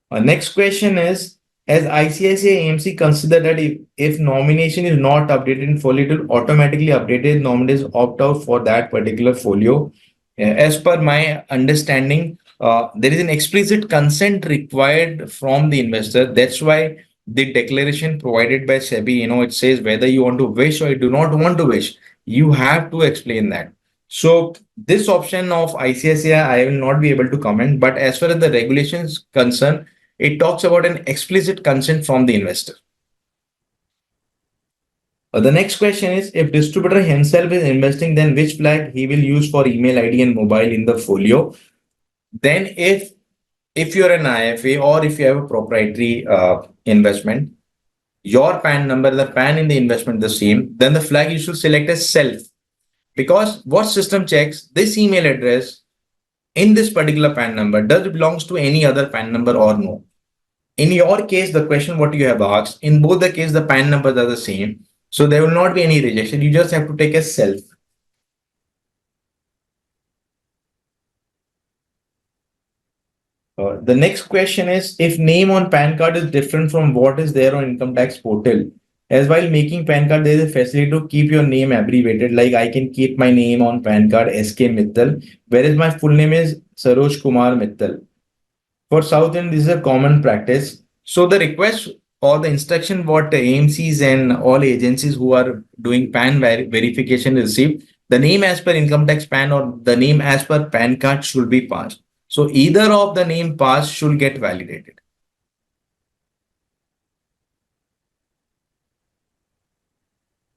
Next question is, has ICICI AMC considered that if nomination is not updated in folio, it will automatically updated nominees opt out for that particular folio? As per my understanding, there is an explicit consent required from the investor. That's why the declaration provided by SEBI, it says whether you want to wish or you do not want to wish, you have to explain that. So this option of ICICI, I will not be able to comment, but as far as the regulations concerned, it talks about an explicit consent from the investor. The next question is, if distributor himself is investing, then which flag he will use for email ID and mobile in the folio? Then if you're an IFA or if you have a proprietary investment, your PAN number, the PAN in the investment the same, then the flag you should select as self. Because what system checks this email address in this particular PAN number, does it belongs to any other PAN number or no? In your case, the question what you have asked, in both the case, the PAN numbers are the same. So there will not be any rejection. You just have to take as self. The next question is, if name on PAN card is different from what is there on income tax portal, as while making PAN card, there is a facility to keep your name abbreviated. Like I can keep my name on PAN card SK Mittal, whereas my full name is Saroj Kumar Mittal. For South Indian, this is a common practice. So the request or the instruction what the AMCs and all agencies who are doing PAN verification receive, the name as per income tax PAN or the name as per PAN card should be passed. So either of the name passed should get validated.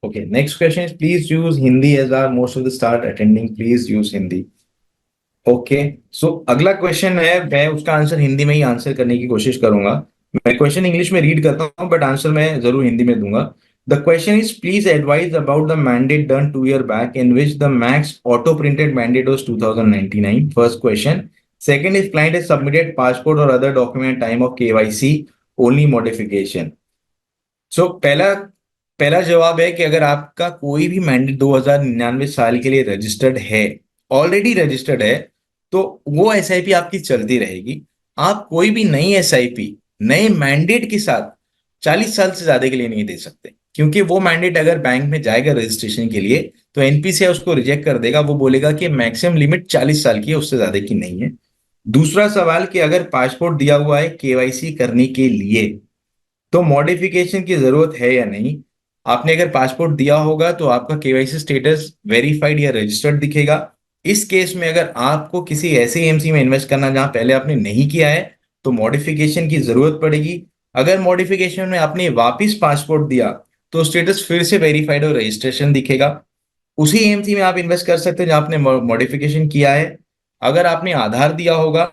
Okay, next question is please use Hindi as our most of the start attending. Please use Hindi. Okay so अगला question है, मैं उसका answer Hindi में ही answer करने की कोशिश करूंगा. मैं क्वेश्चन इंग्लिश में रीड करता हूं बट आंसर मैं जरूर हिंदी में दूंगा. The question is please advise about the mandate done 2 year back in which the max auto printed mandate was 2099. First question. Second is client is submitted passport और other document time of KYC only modification. So पहला पहला जवाब है कि अगर आपका कोई भी मैंडेट 2099 साल के लिए रजिस्टर्ड है, ऑलरेडी रजिस्टर्ड है, तो वो एसआईपी आपकी चलती रहेगी. आप कोई भी नई एसआईपी नए मैंडेट के साथ 40 साल से ज्यादा के लिए नहीं दे सकते, क्योंकि वो मैंडेट अगर बैंक में जाएगा रजिस्ट्रेशन के लिए तो एनपीसीआई उसको रिजेक्ट कर देगा. वो बोलेगा कि मैक्सिमम लिमिट 40 साल की है, उससे ज्यादा की नहीं है. दूसरा सवाल कि अगर पासपोर्ट दिया हुआ है केवाईसी करने के लिए तो मॉडिफिकेशन की जरूरत है या नहीं. आपने अगर पासपोर्ट दिया होगा तो आपका केवाईसी स्टेटस वेरीफाइड या रजिस्टर्ड दिखेगा. इस केस में अगर आपको किसी ऐसे एमसी में इन्वेस्ट करना जहां पहले आपने नहीं किया है तो मॉडिफिकेशन की जरूरत पड़ेगी. अगर मॉडिफिकेशन में आपने वापस पासपोर्ट दिया तो स्टेटस फिर से वेरीफाइड और रजिस्ट्रेशन दिखेगा. उसी एमसी में आप इन्वेस्ट कर सकते हैं जहां आपने मॉडिफिकेशन किया है. अगर आपने आधार दिया होगा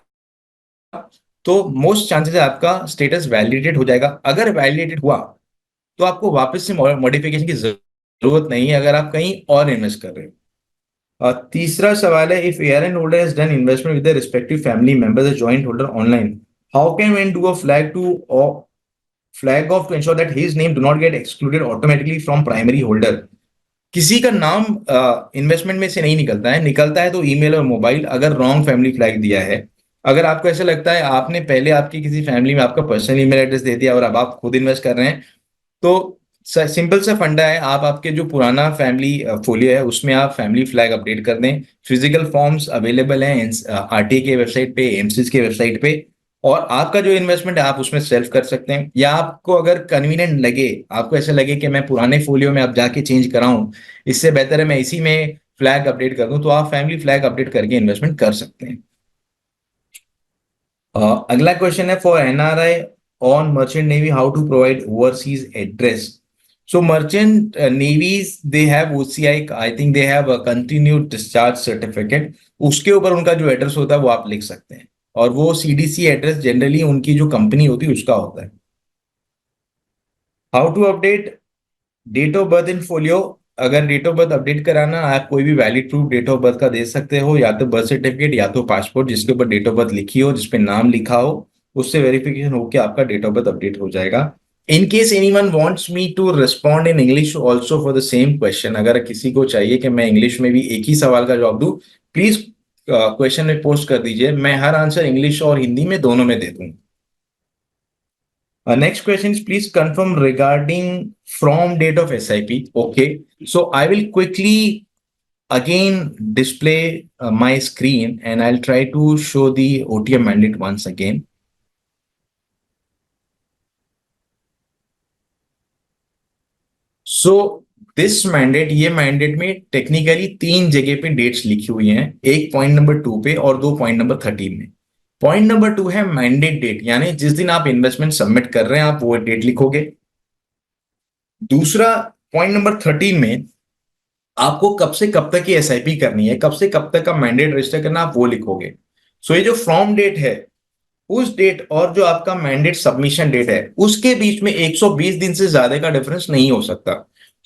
तो मोस्ट चांसेस है आपका स्टेटस वैलिडेटेड हो जाएगा. अगर वैलिडेटेड हुआ तो आपको वापस से मॉडिफिकेशन की जरूरत नहीं है अगर आप कहीं और इन्वेस्ट कर रहे हो. तीसरा सवाल है if ARN holder has done investment with the respective family members as joint holder online, how can one do a flag off to ensure that his name do not get excluded automatically from primary holder. किसी का नाम investment में से नहीं निकलता है, निकलता है तो ईमेल और मोबाइल अगर रॉन्ग फैमिली फ्लैग दिया है. अगर आपको ऐसा लगता है आपने पहले आपकी किसी फैमिली में आपका पर्सनल ईमेल एड्रेस दे दिया और अब आप खुद इन्वेस्ट कर रहे हैं, तो सिंपल सा फंडा है, आप आपके जो पुराना फैमिली फोलियो है उसमें आप फैमिली फ्लैग अपडेट कर दें. फिजिकल फॉर्म्स अवेलेबल हैं आरटीए के वेबसाइट पे, एमसीज के वेबसाइट पे. और आपका जो इन्वेस्टमेंट है आप उसमें सेल्फ कर सकते हैं, या आपको अगर कन्वीनियंट लगे, आपको ऐसा लगे कि मैं पुराने फोलियो में अब जाके चेंज कराऊं, इससे बेहतर है मैं इसी में फ्लैग अपडेट कर दूं, तो आप फैमिली फ्लैग अपडेट करके इन्वेस्टमेंट कर सकते हैं. अगला क्वेश्चन है for NRI on merchant navy how to provide overseas address. So merchant navies they have OCI, I think they have a continued discharge certificate. उसके ऊपर उनका जो एड्रेस होता है वो आप लिख सकते हैं, और वो सीडीसी एड्रेस जनरली उनकी जो कंपनी होती है उसका होता है. How to update date of birth in folio. अगर डेट ऑफ बर्थ अपडेट कराना, आप कोई भी valid proof date of birth का दे सकते हो, या तो बर्थ सर्टिफिकेट या तो पासपोर्ट जिसके ऊपर डेट ऑफ बर्थ लिखी हो, जिसपे नाम लिखा हो. उससे वेरिफिकेशन होकर आपका डेट ऑफ बर्थ अपडेट हो जाएगा. In case anyone wants me to respond in English also for the same question, अगर किसी को चाहिए कि मैं इंग्लिश में भी एक ही सवाल का जवाब दूं, प्लीज क्वेश्चन में पोस्ट कर दीजिए. मैं हर आंसर इंग्लिश और हिंदी में दोनों में दे दूंगा. Next question is please confirm regarding from date of SIP. Okay, so I will quickly again display my screen and I'll try to show the OTM mandate once again. So this mandate, ये mandate में technically 3 जगह पे dates लिखी हुई हैं, एक point number 2 पे और 2 पॉइंट नंबर 13 में. पॉइंट नंबर 2 है मैंडेट डेट, यानी जिस दिन आप इन्वेस्टमेंट सबमिट कर रहे हैं आप वो डेट लिखोगे. दूसरा पॉइंट नंबर 13 में आपको कब से कब तक की एसआईपी करनी है, कब से कब तक का मैंडेट रजिस्टर करना, आप वो लिखोगे. सो ये जो फ्रॉम डेट है, उस डेट और जो आपका मैंडेट सबमिशन डेट है उसके बीच में 120 दिन से ज्यादा का डिफरेंस नहीं हो सकता.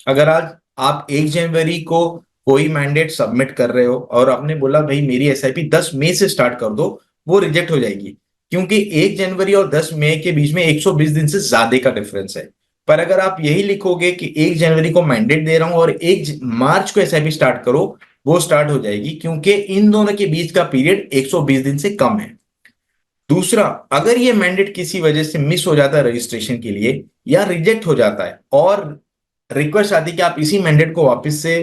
अगर आज आप 1 जनवरी को कोई मैंडेट सबमिट कर रहे हो और आपने बोला भाई मेरी एसआईपी 10 मई से स्टार्ट कर दो, वो रिजेक्ट हो जाएगी, क्योंकि 1 जनवरी और 10 मई के बीच में 120 दिन से ज्यादा का डिफरेंस है. पर अगर आप यही लिखोगे कि 1 जनवरी को मैंडेट दे रहा हूं और 1 मार्च को एसआईपी स्टार्ट करो, वो स्टार्ट हो जाएगी, क्योंकि इन दोनों के बीच का पीरियड 120 दिन से कम है. दूसरा, अगर ये मैंडेट किसी वजह से मिस हो जाता है रजिस्ट्रेशन के लिए या रिजेक्ट हो जाता है और रिक्वेस्ट आती है कि आप इसी मैंडेट को वापस से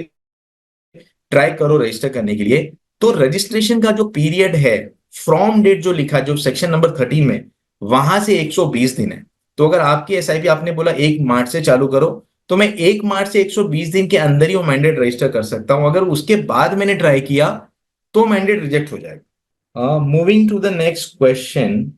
ट्राई करो रजिस्टर करने के लिए, तो रजिस्ट्रेशन का जो पीरियड है फ्रॉम डेट जो लिखा, जो सेक्शन नंबर 13 में, वहां से 120 दिन है। तो अगर आपकी एसआईपी आपने बोला 1 मार्च से चालू करो, तो मैं 1 मार्च से 120 दिन के अंदर ही वो मैंडेट रजिस्टर कर सकता हूं। अगर उसके बाद मैंने ट्राई किया तो मैंडेट रिजेक्ट हो जाएगा। Moving to the next question.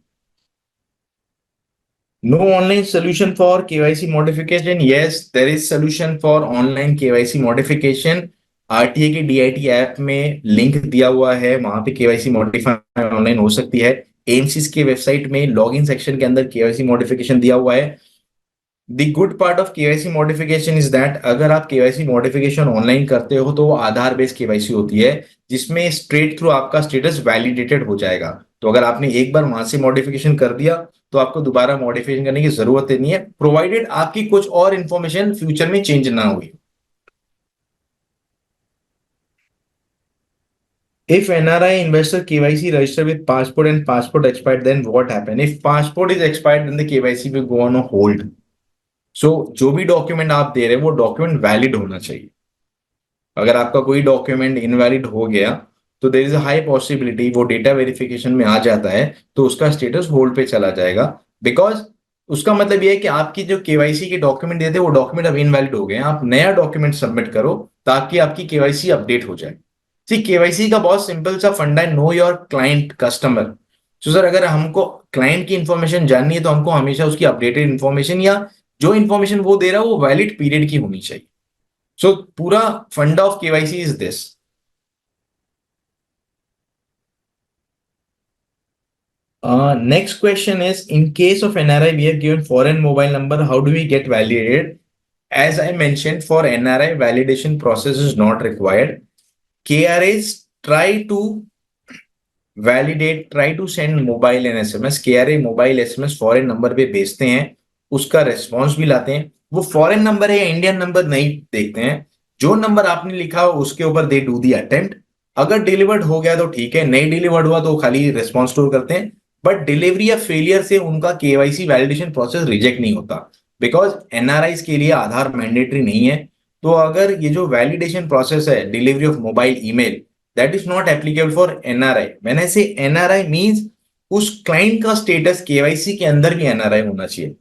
No online solution for KYC modification. Yes, there is solution for online KYC modification. RTA के डीआईटी ऐप में लिंक दिया हुआ है, वहां पे केवाईसी मॉडिफाई ऑनलाइन हो सकती है। एमसीस के वेबसाइट में लॉगिन सेक्शन के अंदर केवाईसी मॉडिफिकेशन दिया हुआ है। The good part of KYC modification is that अगर आप केवाईसी मॉडिफिकेशन ऑनलाइन करते हो तो वो आधार बेस्ड केवाईसी होती है, जिसमें स्ट्रेट थ्रू आपका स्टेटस वैलिडेटेड हो जाएगा। तो अगर आपने एक बार वहां से मॉडिफिकेशन कर दिया तो आपको दोबारा मॉडिफिकेशन करने की जरूरत नहीं है, प्रोवाइडेड आपकी कुछ और इंफॉर्मेशन फ्यूचर में चेंज ना हुई। If NRI investor KYC register with passport and passport expired, then what happen? If passport is expired, then the KYC will go on a hold. So जो भी डॉक्यूमेंट आप दे रहे हैं वो डॉक्यूमेंट वैलिड होना चाहिए। अगर आपका कोई डॉक्यूमेंट इनवैलिड हो गया तो there is a high possibility वो डेटा वेरिफिकेशन में आ जाता है, तो उसका स्टेटस होल्ड पे चला जाएगा। बिकॉज उसका मतलब ये है कि आपकी जो केवाईसी के डॉक्यूमेंट देते हैं वो डॉक्यूमेंट अब इनवैलिड हो गए हैं, आप नया डॉक्यूमेंट सबमिट करो ताकि आपकी केवाईसी अपडेट हो जाए। सी केवाईसी का बहुत सिंपल सा फंडा है, नो योर क्लाइंट कस्टमर। तो सर अगर हमको क्लाइंट की इंफॉर्मेशन जाननी है तो हमको हमेशा उसकी अपडेटेड इंफॉर्मेशन या जो इंफॉर्मेशन वो दे रहा है वो वैलिड पीरियड की होनी चाहिए। So पूरा फंडा of KYC is this. Next question is, in case of NRI, we have given foreign mobile number. How do we get validated? As I mentioned, for NRI, validation process is not required. KRAs try to validate, try to send mobile and SMS. KRA mobile SMS foreign number पे भेजते हैं, उसका response भी लाते हैं। वो foreign number है या Indian number नहीं देखते हैं, जो नंबर आपने लिखा हो उसके ऊपर दे डू दी अटेम्प्ट। अगर डिलीवर्ड हो गया तो ठीक है, नहीं डिलीवर्ड हुआ तो खाली रेस्पॉन्स स्टोर करते हैं। बट डिलीवरी या फेलियर से उनका केवाईसी वैलिडेशन प्रोसेस रिजेक्ट नहीं होता, बिकॉज एनआरआईज के लिए आधार मैंडेटरी नहीं है। तो अगर ये जो वैलिडेशन प्रोसेस है, delivery of mobile email, that is not applicable for NRI. When I say NRI means उस क्लाइंट का स्टेटस केवाईसी के अंदर भी एनआरआई होना चाहिए।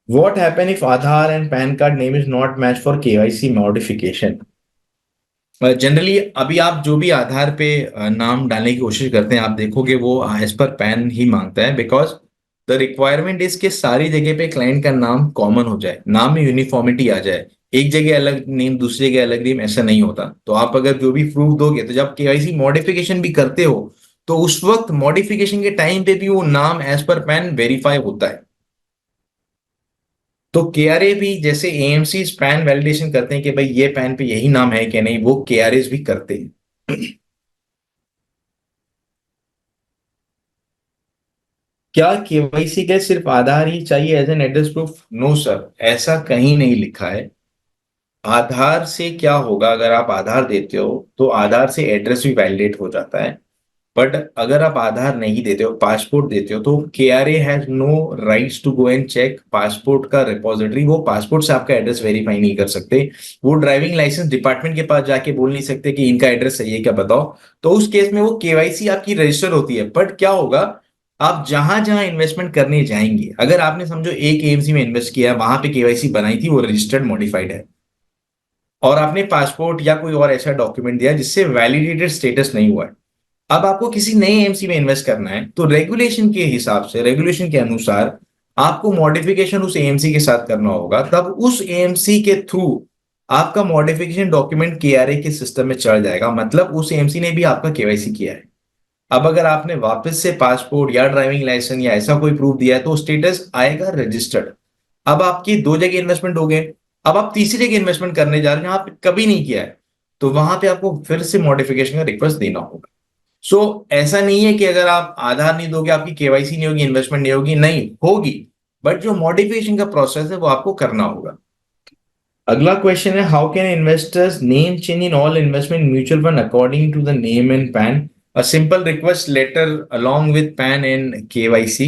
What happen if Aadhaar and PAN card name is not matched for KYC modification? Generally अभी आप जो भी आधार पे नाम डालने की कोशिश करते हैं, आप देखोगे वो एज पर पैन ही मांगता है, बिकॉज द रिक्वायरमेंट इज के सारी जगह पे क्लाइंट का नाम कॉमन हो जाए, नाम में यूनिफॉर्मिटी आ जाए। एक जगह अलग नेम, दूसरी जगह अलग नेम, ऐसा नहीं होता। तो आप अगर जो भी प्रूफ दोगे, तो जब केवाईसी मॉडिफिकेशन भी करते हो तो उस वक्त मॉडिफिकेशन के टाइम पे भी वो नाम एज पर पैन वेरीफाई होता है। तो केआरए भी जैसे एएमसी पैन वैलिडेशन करते हैं कि भाई ये पैन पे यही नाम है कि नहीं, वो केआरए भी करते हैं। क्या केवाईसी के सिर्फ आधार ही चाहिए as an address proof? No sir, ऐसा कहीं नहीं लिखा है। आधार से क्या होगा, अगर आप आधार देते हो तो आधार से एड्रेस भी वैलिडेट हो जाता है। बट अगर आप आधार नहीं देते हो, पासपोर्ट देते हो, तो KRA has no rights to go and check passport का रिपोजिटरी। वो पासपोर्ट से आपका एड्रेस वेरीफाई नहीं कर सकते। वो ड्राइविंग लाइसेंस डिपार्टमेंट के पास जाके बोल नहीं सकते कि इनका एड्रेस सही है क्या, बताओ। तो उस केस में वो केवाईसी आपकी रजिस्टर होती है। बट क्या होगा, आप जहां जहां इन्वेस्टमेंट करने जाएंगे, अगर आपने समझो एक एएमसी में इन्वेस्ट किया, वहां पे केवाईसी बनाई थी, वो रजिस्टर्ड मॉडिफाइड है, और आपने पासपोर्ट या कोई और ऐसा डॉक्यूमेंट दिया जिससे वैलिडेटेड स्टेटस नहीं हुआ है, अब आपको किसी नए एएमसी में इन्वेस्ट करना है, तो रेगुलेशन के हिसाब से, रेगुलेशन के अनुसार आपको मॉडिफिकेशन उस एएमसी के साथ करना होगा। तब उस एएमसी के थ्रू आपका मॉडिफिकेशन डॉक्यूमेंट केआरए के सिस्टम में चढ़ जाएगा, मतलब उस एएमसी ने भी आपका केवाईसी किया है। अब अगर आपने वापस से पासपोर्ट या ड्राइविंग लाइसेंस या ऐसा कोई प्रूफ दिया है तो स्टेटस आएगा रजिस्टर्ड। अब आपकी दो जगह इन्वेस्टमेंट हो गए, अब आप तीसरी जगह इन्वेस्टमेंट करने जा रहे हैं जहां आप कभी नहीं किया है, तो वहां पे आपको फिर से मॉडिफिकेशन का रिक्वेस्ट देना होगा। सो ऐसा नहीं है कि अगर आप आधार नहीं दोगे आपकी केवाईसी नहीं होगी, इन्वेस्टमेंट नहीं होगी, नहीं होगी, बट जो मॉडिफिकेशन का प्रोसेस है वो आपको करना होगा। अगला क्वेश्चन है, how can investors name change in all investment mutual fund according to the name and PAN? A simple request letter along with PAN and KYC,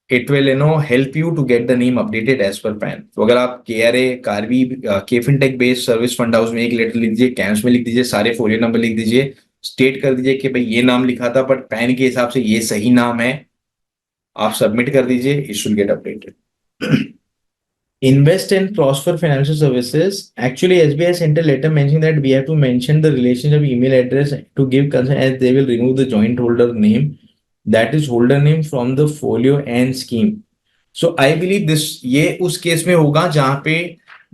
it will help you to get the name updated as per PAN। तो अगर आप KRA, Karbi, K fintech based service fund house में एक letter लिख दीजिए, camps में लिख दीजिए, सारे फोलियो नंबर लिख दीजिए, स्टेट कर दीजिए कि भाई ये नाम लिखा था बट पैन के हिसाब से ये सही नाम है, आप सबमिट कर दीजिए, it should get updated. Invest and prosper financial services. Actually, SBI sent a letter mentioning that we have to mention the relationship email address to give consent, as they will remove the joint holder name, that is holder name, from the folio and scheme. So I believe this ये उस case में होगा जहां पे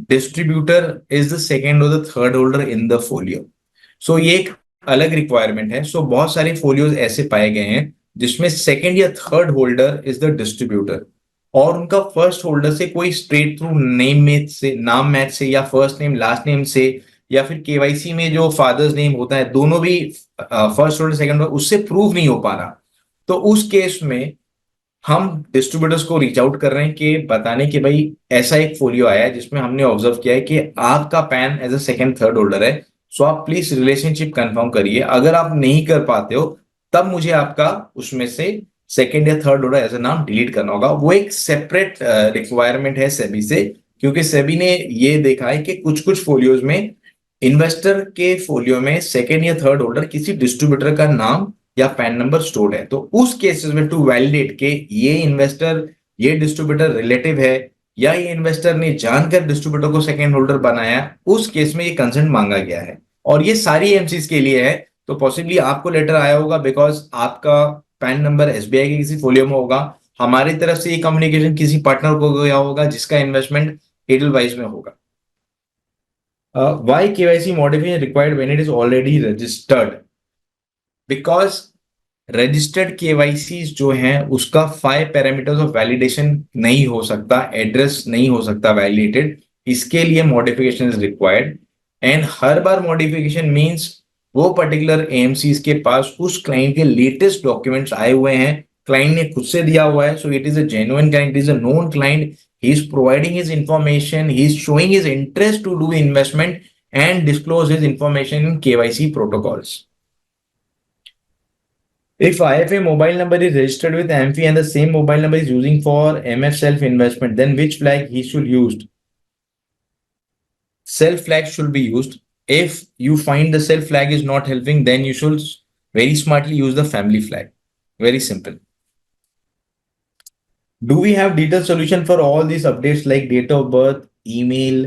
distributor is the second और the third holder in the folio. So ये एक अलग रिक्वायरमेंट है. सो बहुत सारे फोलियोज ऐसे पाए गए हैं जिसमें सेकेंड या third holder is the distributor, और उनका फर्स्ट होल्डर से कोई स्ट्रेट थ्रू नेम मैच से, नाम मैच से, या फर्स्ट नेम लास्ट नेम से, या फिर केवाईसी में जो फादर्स नेम होता है दोनों भी फर्स्ट होल्डर सेकंड होल्डर, उससे प्रूव नहीं हो पा रहा. तो उस केस में हम डिस्ट्रीब्यूटर्स को रीच आउट कर रहे हैं कि बताने कि भाई ऐसा एक फोलियो आया है जिसमें हमने ऑब्जर्व किया है कि आपका PAN as a second third holder है. सो आप प्लीज रिलेशनशिप कंफर्म करिए. अगर आप नहीं कर पाते हो तब मुझे आपका उसमें से सेकंड या थर्ड होल्डर एज अ नाम डिलीट करना होगा. वो एक सेपरेट रिक्वायरमेंट है सेबी से, क्योंकि सेबी ने ये देखा है कि कुछ कुछ फोलियोज में इन्वेस्टर के फोलियो में सेकंड या थर्ड होल्डर किसी डिस्ट्रीब्यूटर का नाम या पैन नंबर स्टोर्ड है. तो उस केसेस में टू वैलिडेट के ये इन्वेस्टर, ये डिस्ट्रीब्यूटर रिलेटिव है, या ये इन्वेस्टर ने जानकर डिस्ट्रीब्यूटर को सेकंड होल्डर बनाया, उस केस में ये कंसेंट मांगा गया है. और ये सारी एमसीज के लिए है. तो पॉसिबली आपको लेटर आया होगा बिकॉज आपका पैन नंबर एसबीआई के किसी फोलियो में होगा. हमारी तरफ से ये कम्युनिकेशन किसी पार्टनर को गया होगा जिसका इन्वेस्टमेंट एडलवाइस में होगा. Why KYC modification required when it is already registered? Because registered KYC जो हैं उसका 5 पैरामीटर्स ऑफ वैलिडेशन नहीं हो सकता, एड्रेस नहीं हो सकता वैलिडेटेड. इसके लिए modification is required. And her bar modification means वो पर्टिकुलर एएमसीज के पास उस क्लाइंट के लेटेस्ट डॉक्यूमेंट्स आए हुए हैं, क्लाइंट ने खुद से दिया हुआ है. So it is a genuine client, it is a known client. He is providing his information, he is showing his interest to do investment and disclose his information in KYC protocols. If IFA mobile number is registered with AMFI and the same mobile number is using for MF self investment, then which flag he should use? Self flag should be used. If you find the self flag is not helping, then you should very smartly use the family flag. Very simple. Do we have detailed solution for all these updates like date of birth, email?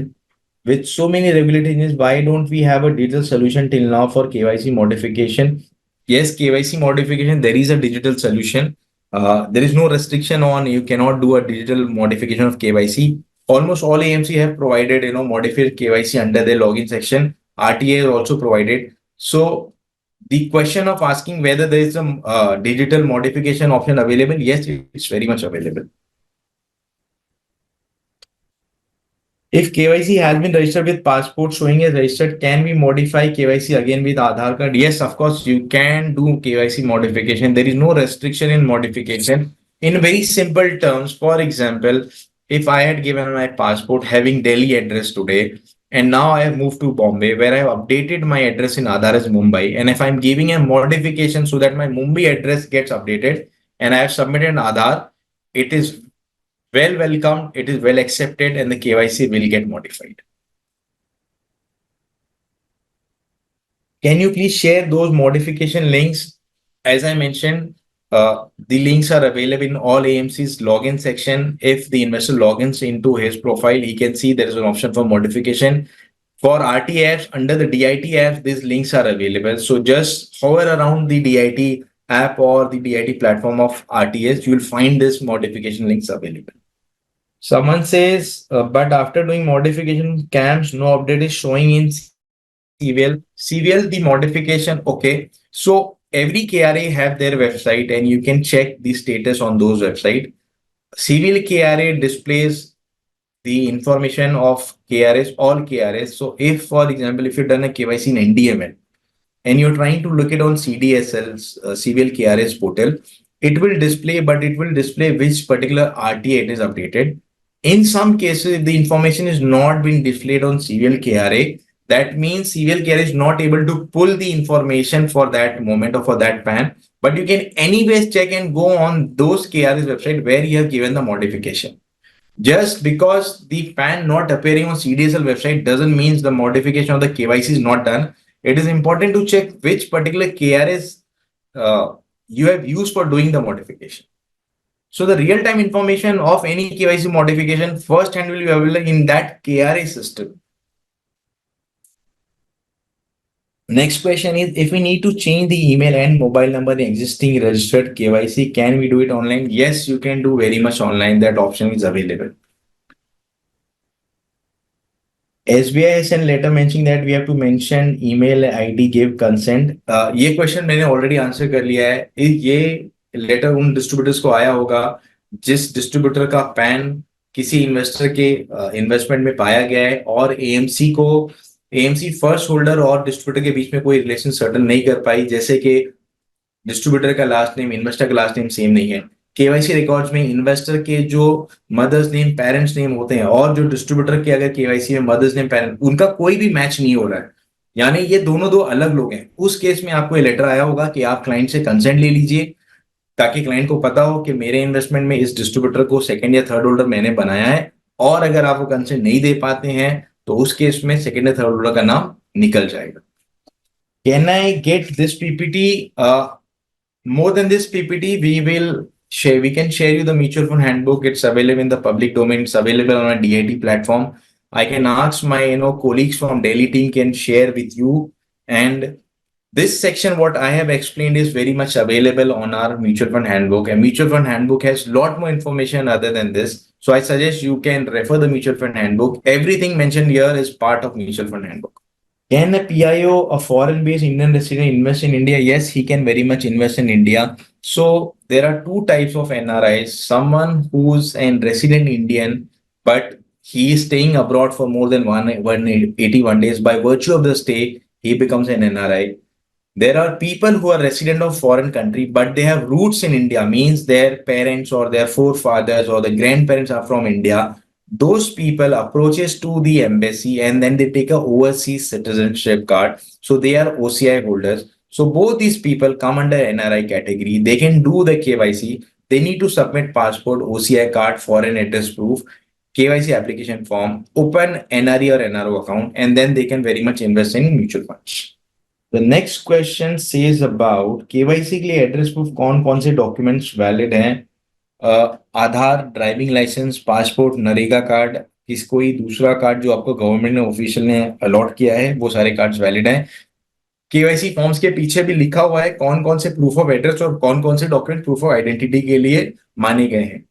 With so many regulations, why don't we have a digital solution till now for KYC modification? Yes, KYC modification, there is a digital solution. There is no restriction on you cannot do a digital modification of KYC. Almost all AMC have provided, modified KYC under their login section. RTA is also provided. So the question of asking whether there is some digital modification option available, yes, it's very much available. If KYC has been registered with passport showing as registered, can we modify KYC again with Aadhaar card? Yes, of course, you can do KYC modification. There is no restriction in modification. In very simple terms, for example, if I had given my passport having Delhi address today, and now I have moved to Bombay, where I have updated my address in Aadhaar as Mumbai, and if I'm giving a modification so that my Mumbai address gets updated, and I have submitted an Aadhaar, it is well welcomed, it is well accepted, and the KYC will get modified. Can you please share those modification links? As I mentioned, the links are available in all AMC's login section. If the investor logins into his profile, he can see there is an option for modification. For RT apps, under the DIT apps, these links are available. So just hover around the DIT app or the DIT platform of RTS, you will find this modification links available. Someone says, but after doing modification camps, no update is showing in CVL. CVL, the modification, okay. So every KRA have their website and you can check the status on those website. CVL KRA displays the information of KRS, all KRS. So if, for example, if you've done a KYC in NDML and you're trying to look it on CDSL's CVL KRS portal, it will display, but it will display which particular RTA it is updated. In some cases, if the information is not being displayed on CVL KRA, that means CVL KRA is not able to pull the information for that moment or for that PAN. But you can anyways check and go on those KRA's website where you have given the modification. Just because the PAN not appearing on CDSL website doesn't mean the modification of the KYC is not done. it is important to check which particular KRAs you have used for doing the modification. So the real-time information of any KYC modification first hand will be available in that KRA system. Next question is, if we need to change the email and mobile number in existing registered KYC, can we do it online? Yes, you can do very much online. That option is available. SBI has sent letter mentioning that we have to mention email ID, give consent. ये question मैंने already answer कर लिया है. ये letter उन distributors को आया होगा जिस डिस्ट्रीब्यूटर का पैन किसी इन्वेस्टर के इन्वेस्टमेंट में पाया गया है और एएमसी फर्स्ट होल्डर और डिस्ट्रीब्यूटर के बीच में कोई रिलेशन सर्टन नहीं कर पाई, जैसे कि डिस्ट्रीब्यूटर का लास्ट नेम इन्वेस्टर का लास्ट नेम सेम नहीं है. केवाईसी रिकॉर्ड्स में इन्वेस्टर के जो मदर्स नेम पेरेंट्स नेम होते हैं और जो डिस्ट्रीब्यूटर के अगर केवाईसी में मदर्स नेम पेरेंट उनका कोई भी मैच नहीं हो रहा है, यानी ये दोनों दो अलग लोग हैं, उस केस में आपको ये लेटर आया होगा कि आप क्लाइंट से कंसेंट ले लीजिए ताकि क्लाइंट को पता हो कि मेरे इन्वेस्टमेंट में इस डिस्ट्रीब्यूटर को सेकंड या थर्ड होल्डर मैंने बनाया है. और अगर आप वो कंसेंट नहीं दे पाते हैं तो उस केस में सेकंड या थर्ड होल्डर का नाम निकल जाएगा. Can I get this PPT? More than this PPT, we can share you the mutual fund handbook. It's available in the public domain. It's available on a DIT platform. I can ask my colleagues from Delhi team can share with you. And this section, what I have explained, is very much available on our mutual fund handbook. And mutual fund handbook has a lot more information other than this. So I suggest you can refer the mutual fund handbook. Everything mentioned here is part of mutual fund handbook. Can a PIO, a foreign-based Indian resident, invest in India? Yes, he can very much invest in India. So there are two types of NRIs. Someone who's a resident Indian, but he is staying abroad for more than 181 days. By virtue of the stay, he becomes an NRI. There are people who are resident of foreign country, but they have roots in India, means their parents or their forefathers or the grandparents are from India. Those people approaches to the embassy and then they take a overseas citizenship card. So they are OCI holders. So both these people come under NRI category. They can do the KYC. They need to submit passport, OCI card, foreign address proof, KYC application form, open NRE or NRO account, and then they can very much invest in mutual funds. The next question says about KYC के लिए address proof कौन से documents valid हैं? Aadhaar, driving licence, passport, NREGA card, कोई दूसरा card जो आपको government ने ऑफिशियल ने अलॉट किया है, वो सारे कार्ड्स वैलिड हैं. केवाईसी फॉर्म्स के पीछे भी लिखा हुआ है कौन कौन से प्रूफ ऑफ एड्रेस और कौन कौन से डॉक्यूमेंट प्रूफ ऑफ आइडेंटिटी के लिए माने गए हैं.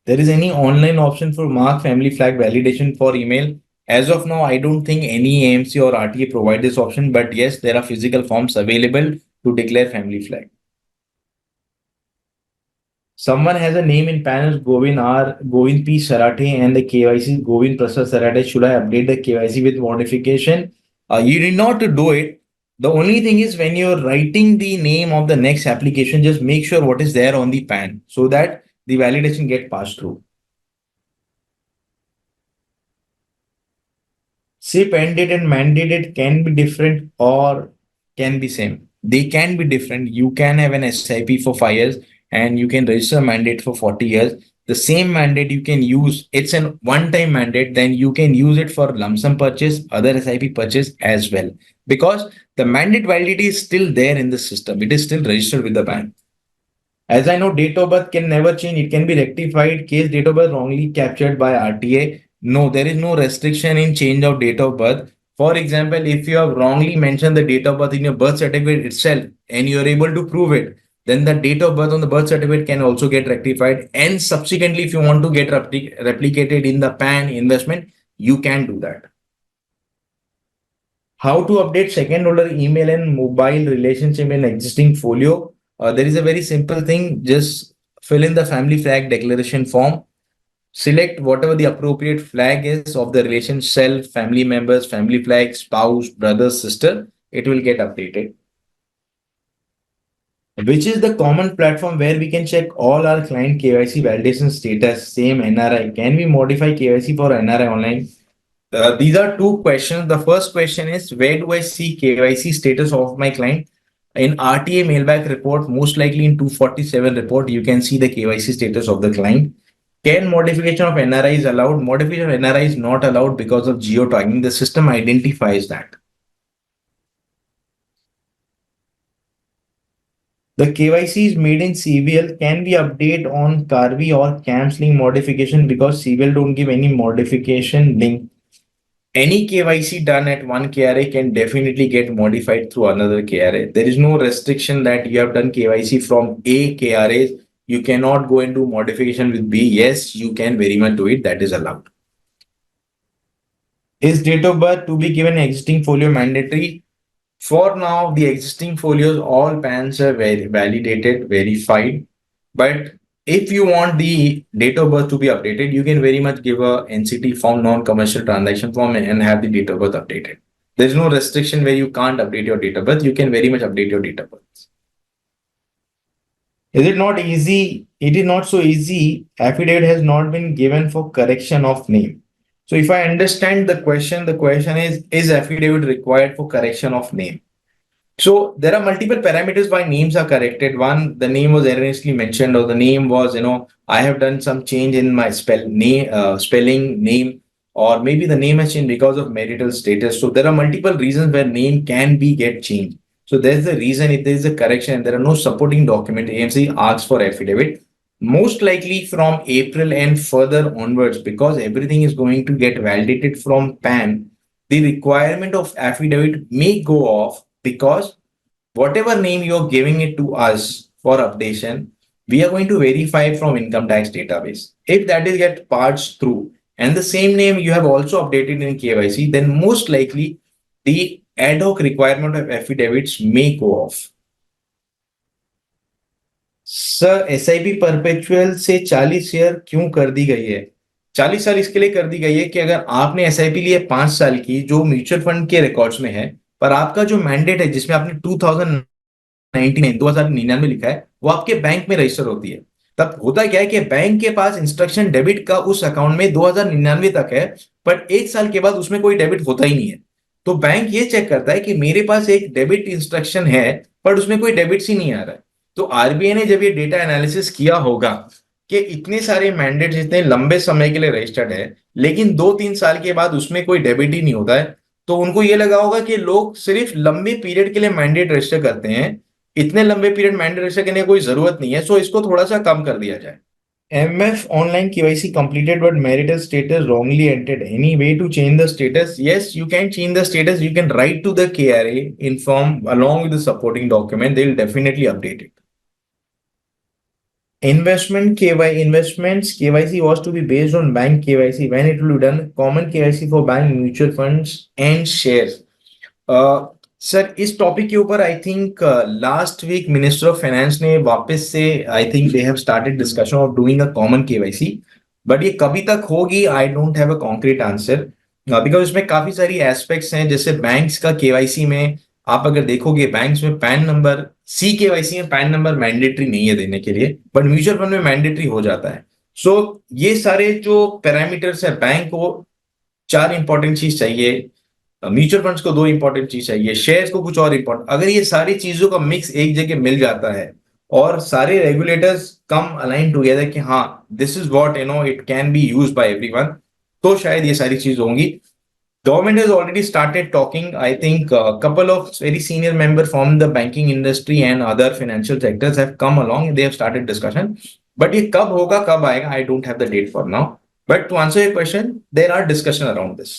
There is any online option for mark family flag validation for email? As of now, I don't think any AMC or RTA provide this option, but yes, there are physical forms available to declare family flag. Someone has a name in PAN as Govind P. Sarathe and the KYC is Govind Prasad Sarathe. Should I update the KYC with modification? You need not to do it. The only thing is when you're writing the name of the next application, just make sure what is there on the PAN so that the validation get passed through. SIP ended and mandated can be different or can be same. They can be different. You can have an SIP for 5 years and you can register a mandate for 40 years. The same mandate you can use. It's an one-time mandate. Then you can use it for lump sum purchase, other SIP purchase as well. Because the mandate validity is still there in the system. It is still registered with the bank. As I know, date of birth can never change. It can be rectified. Case date of birth wrongly captured by RTA. No, there is no restriction in change of date of birth. For example, if you have wrongly mentioned the date of birth in your birth certificate itself and you are able to prove it, then the date of birth on the birth certificate can also get rectified. And subsequently, if you want to get replicated in the PAN investment, you can do that. How to update second holder email and mobile relationship in existing folio? There is a very simple thing. Just fill in the family flag declaration form. Select whatever the appropriate flag is of the relation, self, family members, family flag, spouse, brother, sister. It will get updated. Which is the common platform where we can check all our client KYC validation status? Same NRI. Can we modify KYC for NRI online? These are two questions. The first question is, where do I see KYC status of my client? In RTA mailback report, most likely in 247 report, you can see the KYC status of the client. Can modification of NRI is allowed? Modification of NRI is not allowed because of geotagging. The system identifies that. The KYC is made in CVL. Can we update on Carvi or CAMS link modification because CVL don't give any modification link? Any KYC done at one KRA can definitely get modified through another KRA. There is no restriction that you have done KYC from A KRA. You cannot go and do modification with B. Yes, you can very much do it. That is allowed. Is date of birth to be given existing folio mandatory? For now, the existing folios, all PANs are validated, verified. But if you want the date of birth to be updated, you can very much give a NCT form, non-commercial transaction form, and have the date of birth updated. There's no restriction where you can't update your date of birth. You can very much update your date of birth. Is it not easy? It is not so easy. Affidavit has not been given for correction of name. So if I understand the question is affidavit required for correction of name? So there are multiple parameters why names are corrected. One, the name was erroneously mentioned, or the name was, I have done some change in my spelling name, or maybe the name has changed because of marital status. So there are multiple reasons where name can be get changed. So there's the reason if there is a correction and there are no supporting document, AMC asks for affidavit. Most likely from April and further onwards, because everything is going to get validated from PAN, the requirement of affidavit may go off, because whatever name you're giving it to us for updation, we are going to verify from income tax database. If that is get parsed through and the same name you have also updated in KYC, then most likely the ad hoc requirement of affidavits may go off. Sir SIP perpetual से 40 share क्यों कर दी गई है? 40 साल इसके लिए कर दी गई है कि अगर आपने SIP ली है 5 साल की, जो म्यूचुअल फंड के रिकॉर्ड्स में है, पर आपका जो मैंडेट है जिसमें आपने 2099 लिखा है, वो आपके बैंक में रजिस्टर होती है। तब होता क्या है कि बैंक के पास इंस्ट्रक्शन डेबिट का उस अकाउंट में 2099 तक है, पर 1 साल के बाद उसमें कोई डेबिट होता ही नहीं है। तो बैंक ये चेक करता है कि मेरे पास एक डेबिट इंस्ट्रक्शन है पर उसमें कोई डेबिट ही नहीं आ रहा है। तो आरबीआई ने जब ये डेटा एनालिसिस किया होगा कि इतने सारे मैंडेट इतने लंबे समय के लिए रजिस्टर्ड है, लेकिन 2-3 साल के बाद उसमें कोई डेबिट ही नहीं होता है, तो उनको ये लगा होगा कि लोग सिर्फ लंबे पीरियड के लिए मैंडेट रजिस्टर करते हैं, इतने लंबे पीरियड मैंडेट रजिस्टर करने की कोई जरूरत नहीं है, सो इसको थोड़ा सा कम कर दिया जाए। MF online KYC completed but marital status wrongly entered. Any way to change the status? Yes, you can change the status. You can write to the KRA, inform along with the supporting document. They'll definitely update it. Investments KYC was to be based on bank KYC when it will be done. Common KYC for bank mutual funds and shares. Sir इस topic के ऊपर I think last week minister of finance ने वापस से I think they have started discussion of doing a common KYC, but ये कभी तक होगी I don't have a concrete answer, because इसमें काफी सारी एस्पेक्ट्स हैं। जैसे बैंक्स का केवाईसी में आप अगर देखोगे, बैंक्स में पैन नंबर, सी केवाईसी में पैन नंबर मैंडेटरी नहीं है देने के लिए, बट म्यूचुअल फंड में मैंडेटरी हो जाता है। सो ये सारे जो पैरामीटर्स है, बैंक को 4 इंपॉर्टेंट चीज चाहिए, म्यूचुअल फंड्स को 2 इंपॉर्टेंट चीज चाहिए, शेयर्स को कुछ और इंपॉर्टेंट। अगर ये सारी चीजों का मिक्स एक जगह मिल जाता है और सारे रेगुलेटर्स कम अलाइन टुगेदर कि हाँ this is what it can be use by everyone, तो शायद ये सारी चीज होंगी। Government has already started talking. I think a couple of very senior members from the banking industry and other financial sectors have come along. They have started discussion. But ये कब होगा, कब आएगा, I don't have the date for now. But to answer your question, there are discussion around this.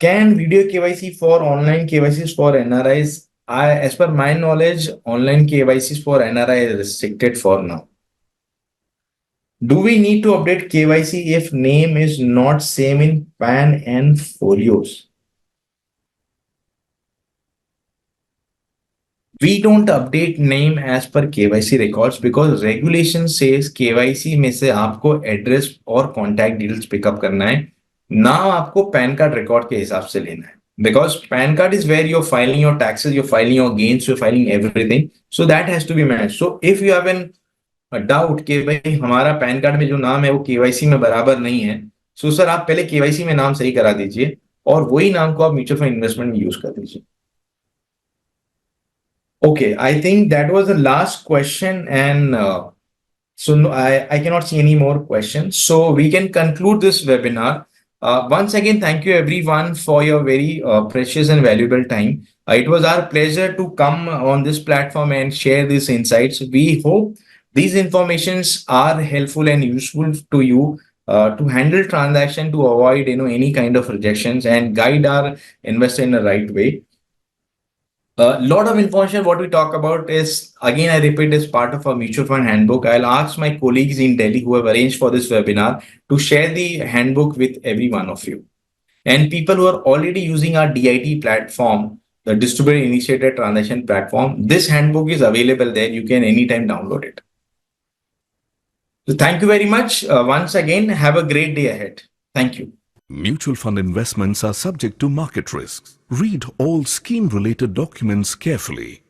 Can video KYC for online KYCs for NRIs? As per my knowledge, online KYCs for NRI is restricted for now. Do we need to update KYC if name is not same in PAN and folios? We don't update name as per KYC records because regulation says KYC में से आपको address और contact details pickup करना है, ना आपको pan card record के हिसाब से लेना है, because PAN card is where your filing your taxes, your filing your gains, your filing everything, so that has to be matched. So if you have an doubt कि भाई हमारा pan card में जो नाम है वो केवाईसी में बराबर नहीं है, सो सर आप पहले केवाईसी में नाम सही करा दीजिए और वही नाम को आप म्यूचुअल फंड इन्वेस्टमेंट में यूज कर दीजिए। Okay, I think that was the last question, and So no, I cannot see any more questions. So we can conclude this webinar. Once again, thank you everyone for your very precious and valuable time. It was our pleasure to come on this platform and share these insights. We hope these informations are helpful and useful to you to handle transaction, to avoid any kind of rejections and guide our investor in the right way. A lot of information what we talk about is, again, I repeat, is part of our mutual fund handbook. I'll ask my colleagues in Delhi who have arranged for this webinar to share the handbook with every one of you. And people who are already using our DIT platform, the distributed initiated transaction platform, this handbook is available there. You can anytime download it. So thank you very much. Once again, have a great day ahead. Thank you. Mutual fund investments are subject to market risks. Read all scheme-related documents carefully.